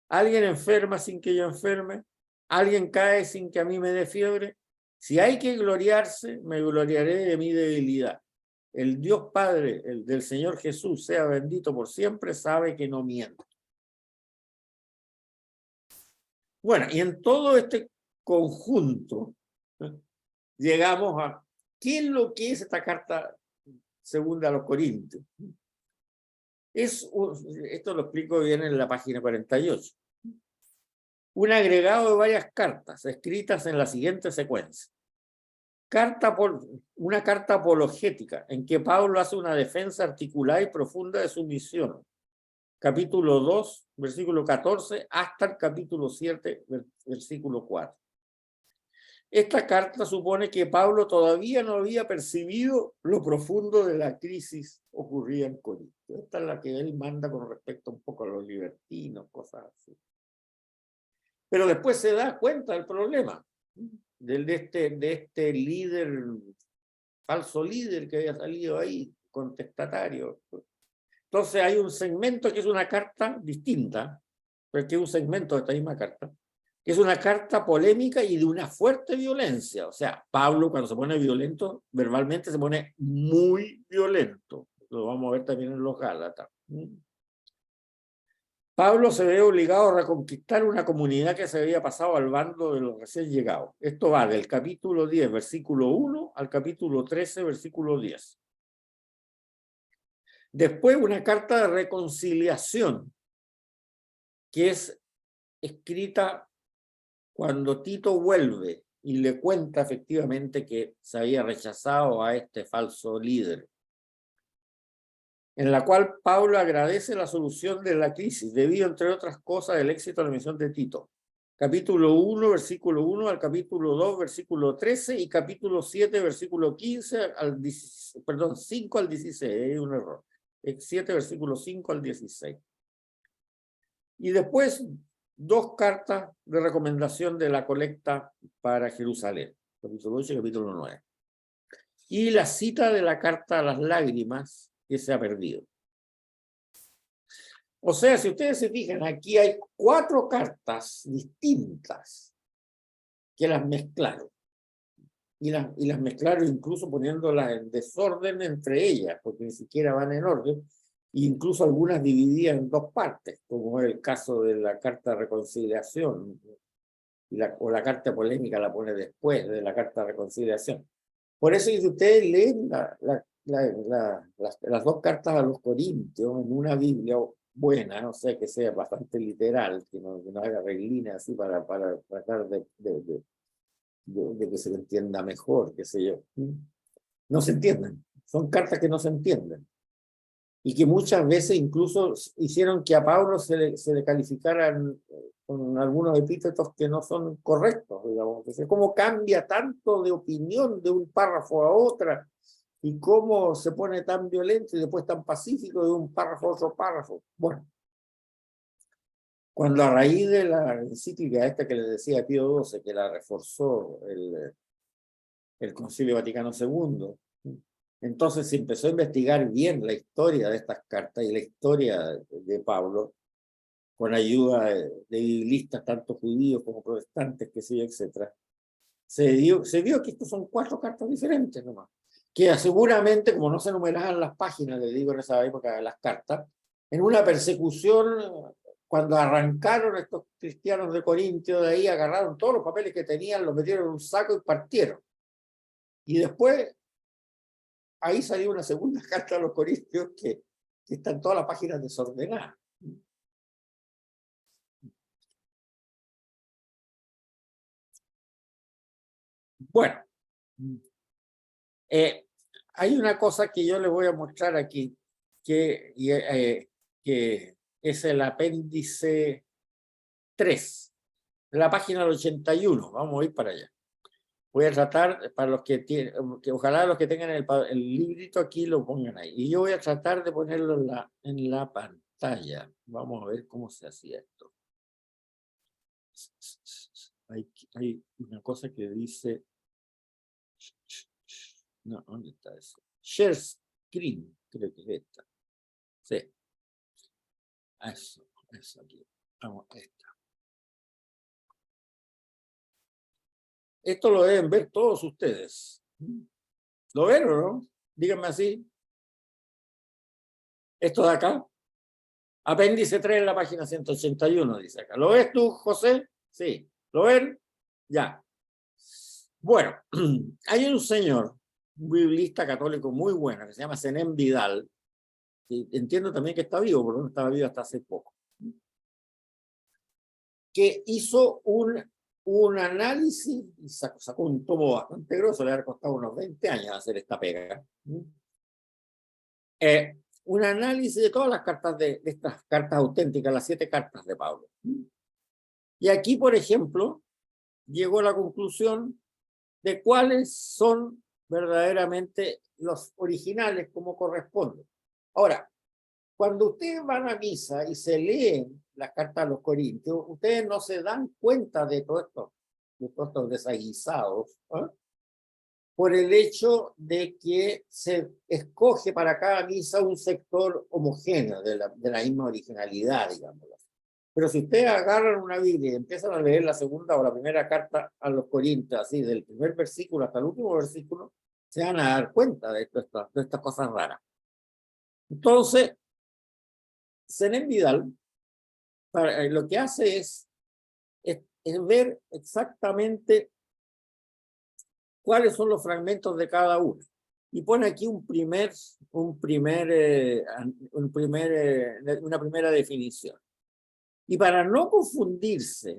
Alguien enferma sin que yo enferme, alguien cae sin que a mí me dé fiebre. Si hay que gloriarse, me gloriaré de mi debilidad. El Dios Padre, el del Señor Jesús, sea bendito por siempre, sabe que no miento. Bueno, y en todo este conjunto, llegamos a qué es lo que es esta carta segunda a los Corintios. Esto lo explico bien en la página 48. Un agregado de varias cartas escritas en la siguiente secuencia. Una carta apologética en que Pablo hace una defensa articulada y profunda de su misión. Capítulo 2, versículo 14, hasta el capítulo 7, versículo 4. Esta carta supone que Pablo todavía no había percibido lo profundo de la crisis ocurrida en Corinto. Esta es la que él manda con respecto un poco a los libertinos, cosas así. Pero después se da cuenta del problema de este líder, falso líder que había salido ahí, contestatario. Entonces hay un segmento que es una carta distinta, porque es un segmento de esta misma carta, que es una carta polémica y de una fuerte violencia. O sea, Pablo cuando se pone violento, verbalmente se pone muy violento. Lo vamos a ver también en los Gálatas. Pablo se ve obligado a reconquistar una comunidad que se había pasado al bando de los recién llegados. Esto va del capítulo 10, versículo 1, al capítulo 13, versículo 10. Después una carta de reconciliación, que es escrita cuando Tito vuelve y le cuenta efectivamente que se había rechazado a este falso líder, en la cual Pablo agradece la solución de la crisis, debido, entre otras cosas, al éxito de la misión de Tito. Capítulo 1, versículo 1 al capítulo 2, versículo 13, y capítulo 7, versículo 15 al 16, perdón, 5 al 16, hay un error. 7, versículo 5 al 16. Y después, dos cartas de recomendación de la colecta para Jerusalén, capítulo 8 y capítulo 9. Y la cita de la carta a las lágrimas que se ha perdido. O sea, si ustedes se fijan, aquí hay 4 cartas distintas que las mezclaron. Y las mezclaron incluso poniéndolas en desorden entre ellas, porque ni siquiera van en orden, e incluso algunas divididas en 2 partes, como es el caso de la carta de reconciliación, o la carta polémica la pone después de la carta de reconciliación. Por eso, si ustedes leen las 2 cartas a los Corintios en una Biblia buena, o sea, que sea bastante literal, que no haga reglina así para tratar de que se entienda mejor, qué sé yo. No se entienden, son cartas que no se entienden. Y que muchas veces incluso hicieron que a Pablo se le calificaran con algunos epítetos que no son correctos, digamos. Entonces, cómo cambia tanto de opinión de un párrafo a otra, y cómo se pone tan violento y después tan pacífico de un párrafo a otro párrafo. Bueno, cuando a raíz de la encíclica esta que les decía Pío XII, que la reforzó el Concilio Vaticano II, entonces se empezó a investigar bien la historia de estas cartas y la historia de Pablo, con ayuda de biblistas, tanto judíos como protestantes, que sé yo, etc. Se vio que estos son 4 cartas diferentes nomás, que seguramente, como no se numeraban las páginas, le digo en esa época de las cartas, en una persecución, cuando arrancaron estos cristianos de Corintio de ahí, agarraron todos los papeles que tenían, los metieron en un saco y partieron. Y después, ahí salió una segunda carta a los Corintios que están todas las páginas desordenadas. Bueno, hay una cosa que yo les voy a mostrar aquí, que es el apéndice 3, de la página 81. Vamos a ir para allá. Voy a tratar, para los que tienen, que ojalá los que tengan el librito aquí lo pongan ahí. Y yo voy a tratar de ponerlo en la pantalla. Vamos a ver cómo se hacía esto. Hay una cosa que dice... No, ¿dónde está eso? Share screen, creo que es esta. Sí. Eso aquí. Vamos, esta. Esto lo deben ver todos ustedes. ¿Lo ven o no? Díganme así. Esto de acá. Apéndice 3 en la página 181, dice acá. ¿Lo ves tú, José? Sí. ¿Lo ven? Ya. Bueno, hay un señor, un biblista católico muy bueno, que se llama Zenén Vidal, que entiendo también que está vivo, porque no estaba vivo hasta hace poco, que hizo un análisis, y sacó un tomo bastante grosso, le ha costado unos 20 años hacer esta pega. Un análisis de todas las cartas de estas cartas auténticas, las 7 cartas de Pablo. Y aquí, por ejemplo, llegó a la conclusión de cuáles son verdaderamente los originales como corresponde. Ahora, cuando ustedes van a misa y se leen las cartas a los Corintios, ustedes no se dan cuenta de todos estos desaguisados, ¿eh? Por el hecho de que se escoge para cada misa un sector homogéneo de la misma originalidad, digamos. Pero si ustedes agarran una Biblia y empiezan a leer la segunda o la primera carta a los Corintios, así del primer versículo hasta el último versículo, se van a dar cuenta de estas cosas raras. Entonces, Zenén Vidal lo que hace es ver exactamente cuáles son los fragmentos de cada uno. Y pone aquí una primera definición. Y para no confundirse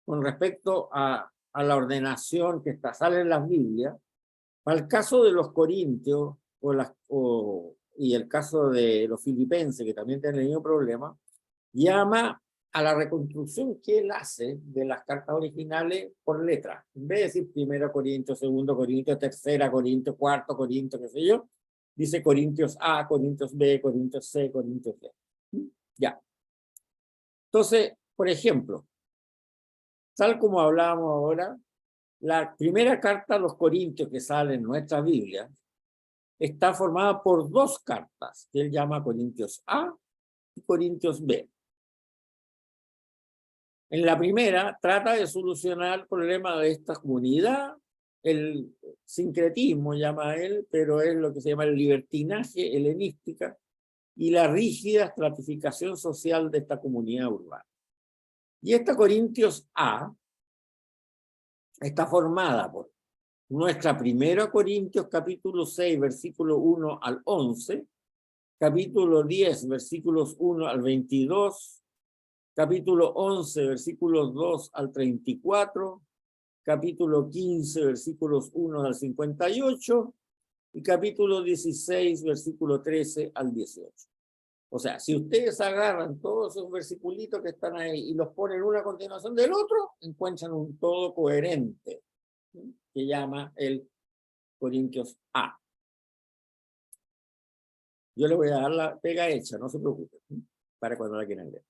con respecto a la ordenación que sale en las Biblias, para el caso de los Corintios y el caso de los filipenses, que también tienen el mismo problema, llama a la reconstrucción que él hace de las cartas originales por letra. En vez de decir 1 Corintios, 2 Corintios, 3 Corintios, 4 Corintios, qué sé yo, dice Corintios A, Corintios B, Corintios C, Corintios D. Ya. Entonces, por ejemplo, tal como hablábamos ahora, la primera carta a los Corintios que sale en nuestra Biblia está formada por 2 cartas, que él llama Corintios A y Corintios B. En la primera trata de solucionar el problema de esta comunidad, el sincretismo llama él, pero es lo que se llama el libertinaje helenística y la rígida estratificación social de esta comunidad urbana. Y esta Corintios A está formada por nuestra primera Corintios capítulo 6, versículo 1 al 11, capítulo 10, versículos 1 al 22, capítulo 11, versículos 2 al 34, capítulo 15, versículos 1 al 58, y capítulo 16, versículo 13 al 18. O sea, si ustedes agarran todos esos versiculitos que están ahí y los ponen una a continuación del otro, encuentran un todo coherente, ¿sí?, que llama el Corintios A. Yo le voy a dar la pega hecha, no se preocupen, ¿sí?, para cuando la quieran leer.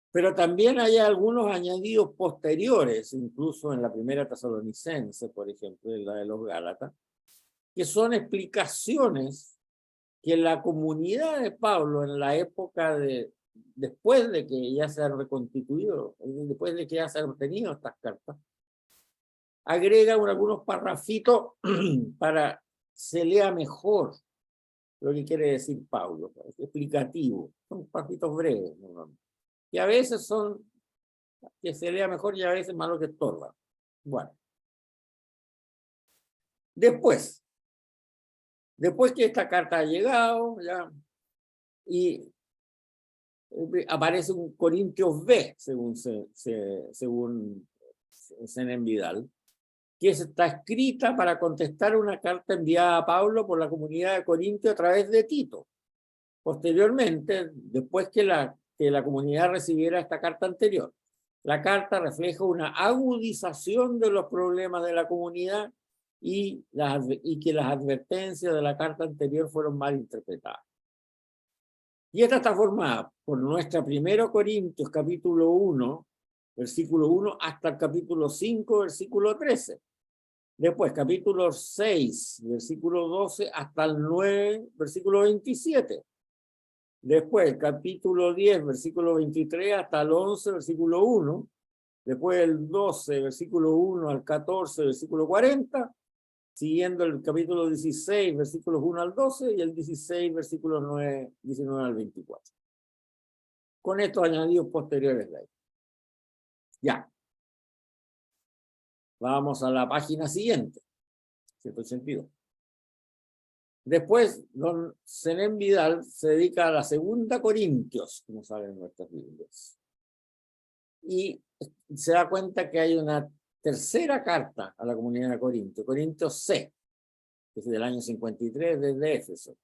Pero también hay algunos añadidos posteriores, incluso en la primera Tesalonicense, por ejemplo, en la de los Gálatas, que son explicaciones que la comunidad de Pablo en la época después de que ya se han reconstituido, después de que ya se han obtenido estas cartas, agrega algunos parrafitos para se lea mejor lo que quiere decir Pablo, explicativo. Son parrafitos breves, ¿no?, que a veces son que se lea mejor y a veces más lo que estorba. Bueno. Después que esta carta ha llegado, ya, y aparece un Corintios B, según Zenén Vidal, que está escrita para contestar una carta enviada a Pablo por la comunidad de Corintio a través de Tito. Posteriormente, después que la comunidad recibiera esta carta anterior, la carta refleja una agudización de los problemas de la comunidad y que las advertencias de la carta anterior fueron mal interpretadas. Y esta está formada por nuestra 1 Corintios capítulo 1, versículo 1, hasta el capítulo 5, versículo 13. Después, capítulo 6, versículo 12, hasta el 9, versículo 27. Después, capítulo 10, versículo 23, hasta el 11, versículo 1. Después, el 12, versículo 1 al 14, versículo 40. Siguiendo el capítulo 16, versículos 1 al 12, y el 16, versículos 19 al 24. Con estos añadidos posteriores de ahí. Ya. Vamos a la página siguiente. 182. Después, don Zenén Vidal se dedica a la 2 Corintios, como saben nuestras Biblias. Y se da cuenta que hay una tercera carta a la comunidad de Corinto, Corintios C, que es del año 53 desde Éfeso.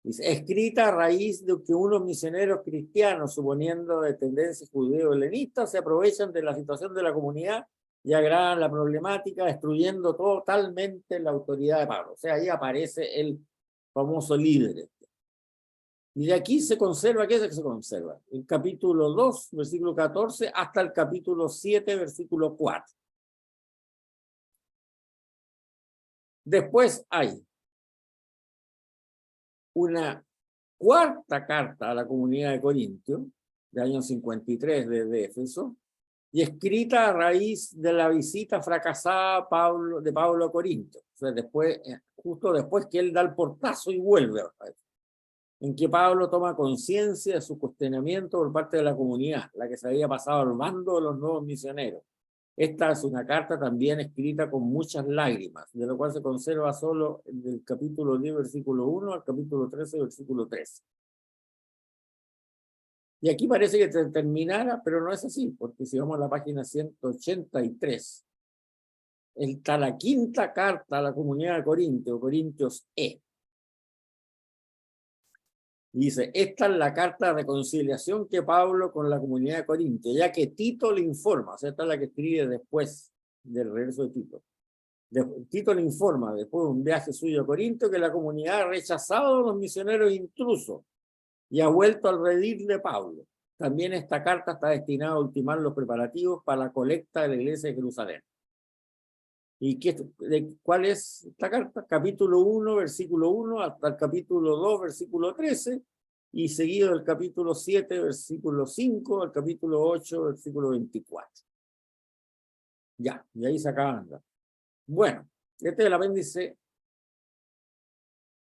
Dice, escrita a raíz de que unos misioneros cristianos, suponiendo de tendencia judeo-helenista, se aprovechan de la situación de la comunidad y agravan la problemática, destruyendo totalmente la autoridad de Pablo. O sea, ahí aparece el famoso líder. Y de aquí se conserva, ¿qué es lo que se conserva? El capítulo 2, versículo 14, hasta el capítulo 7, versículo 4. Después hay una cuarta carta a la comunidad de Corintio, de año 53 desde Éfeso, y escrita a raíz de la visita fracasada de Pablo a Corinto. O sea, después, justo después que él da el portazo y vuelve, en que Pablo toma conciencia de su cuestionamiento por parte de la comunidad, la que se había pasado al bando de los nuevos misioneros. Esta es una carta también escrita con muchas lágrimas, de lo cual se conserva solo del capítulo 10, versículo 1 al capítulo 13, versículo 13. Y aquí parece que terminara, pero no es así, porque si vamos a la página 183, está la quinta carta a la comunidad de Corintios, Corintios E. Dice, esta es la carta de reconciliación que Pablo con la comunidad de Corinto, ya que Tito le informa, o sea, esta es la que escribe después del regreso de Tito. Tito le informa, después de un viaje suyo a Corinto, que la comunidad ha rechazado a los misioneros intrusos y ha vuelto al redil de Pablo. También esta carta está destinada a ultimar los preparativos para la colecta de la iglesia de Jerusalén. ¿Y cuál es esta carta? Capítulo 1, versículo 1, hasta el capítulo 2, versículo 13, y seguido del capítulo 7, versículo 5, al capítulo 8, versículo 24. Ya, y ahí se acaban. Bueno, este es el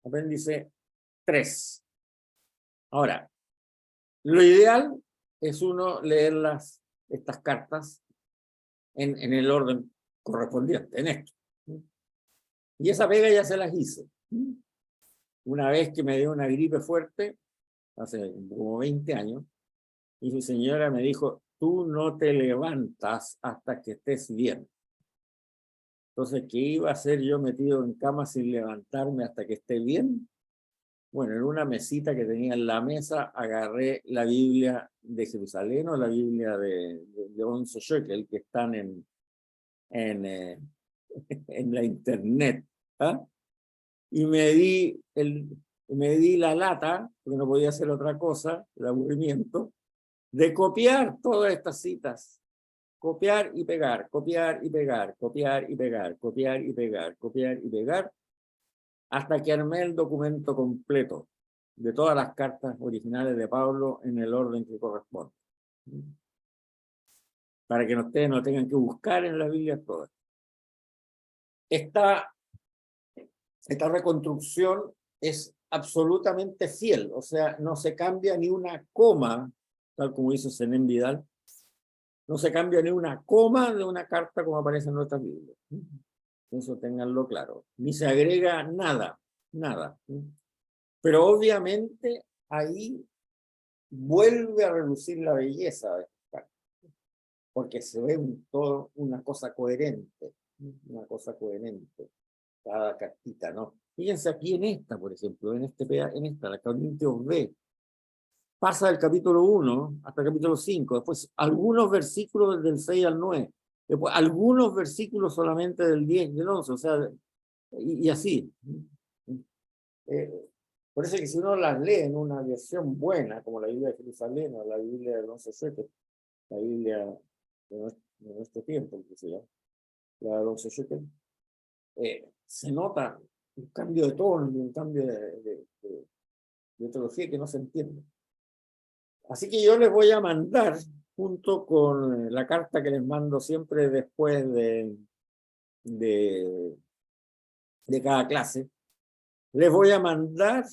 apéndice 3. Ahora, lo ideal es uno leer estas cartas en el orden correspondiente, en esto. Y esa pega ya se las hice. Una vez que me dio una gripe fuerte, hace como 20 años, y su señora me dijo, tú no te levantas hasta que estés bien. Entonces, ¿qué iba a hacer yo metido en cama sin levantarme hasta que esté bien? Bueno, en una mesita que tenía en la mesa, agarré la Biblia de Jerusalén o la Biblia de Onso Shekel, que están en la internet. ¿Ah? Y me di la lata, porque no podía hacer otra cosa, el aburrimiento, de copiar todas estas citas. Copiar y pegar, copiar y pegar, copiar y pegar, copiar y pegar, copiar y pegar, hasta que armé el documento completo de todas las cartas originales de Pablo en el orden que corresponde. Para que ustedes no tengan que buscar en las Biblias todas. Esta reconstrucción es absolutamente fiel, o sea, no se cambia ni una coma, tal como hizo Zenén Vidal, no se cambia ni una coma de una carta como aparece en nuestras Biblias. Eso ténganlo claro. Ni se agrega nada, nada. Pero obviamente ahí vuelve a relucir la belleza de esta carta, porque se ve todo una cosa coherente. una cosa coherente, cada cartita, ¿no? Fíjense aquí en esta, por ejemplo, en esta, la Corintios B, pasa del capítulo 1 hasta el capítulo 5, después algunos versículos del 6 al 9, después algunos versículos solamente del 10 y del 11, o sea, y así. Por eso es que si uno las lee en una versión buena, como la Biblia de Jerusalén o la Biblia del 11.7, la Biblia de nuestro tiempo, inclusive, la del 11.7, se nota un cambio de tono y un cambio de teología que no se entiende. Así que yo les voy a mandar, junto con la carta que les mando siempre después de cada clase, les voy a mandar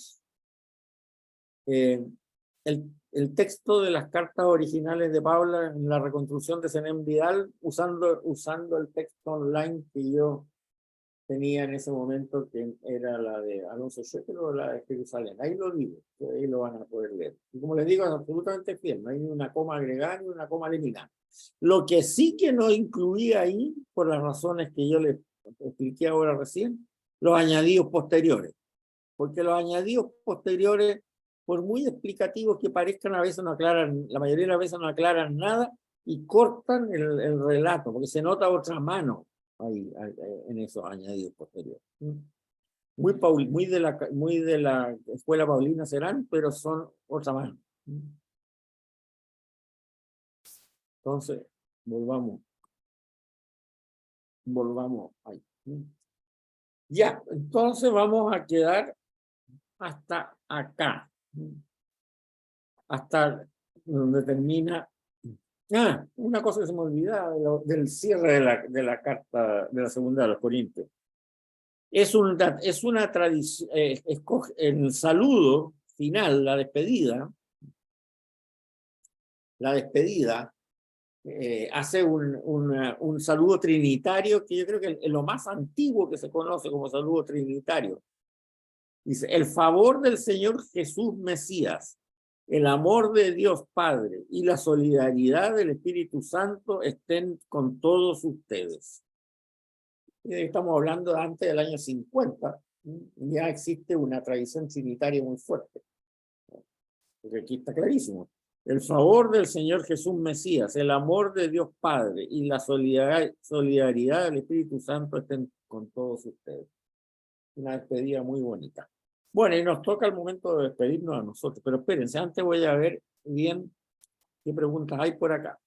el texto de las cartas originales de Paula en la reconstrucción de Zenén Vidal, usando el texto online que yo tenía en ese momento, que era la de Alonso Schetter o la de Jerusalén. Ahí lo digo, ahí lo van a poder leer. Y como les digo, es absolutamente fiel, no hay ni una coma agregada ni una coma eliminada. Lo que sí que no incluía ahí, por las razones que yo les expliqué ahora recién, los añadidos posteriores. Porque los añadidos posteriores, por muy explicativos que parezcan, a veces no aclaran, la mayoría de las veces no aclaran nada y cortan el relato, porque se nota otra mano ahí, en esos añadidos posteriores. Muy de la escuela Paulina serán, pero son otra mano. Entonces, volvamos ahí. Ya, entonces vamos a quedar hasta acá, hasta donde termina. Una cosa que se me olvidaba del cierre de la carta de la segunda de los Corintios. Es una tradición, el saludo final, la despedida, hace un saludo trinitario que yo creo que es lo más antiguo que se conoce como saludo trinitario. Dice, el favor del Señor Jesús Mesías, el amor de Dios Padre y la solidaridad del Espíritu Santo estén con todos ustedes. Estamos hablando de antes del año 50, ya existe una tradición trinitaria muy fuerte. Porque aquí está clarísimo. El favor del Señor Jesús Mesías, el amor de Dios Padre y la solidaridad del Espíritu Santo estén con todos ustedes. Una despedida muy bonita. Bueno, y nos toca el momento de despedirnos a nosotros, pero espérense, antes voy a ver bien qué preguntas hay por acá.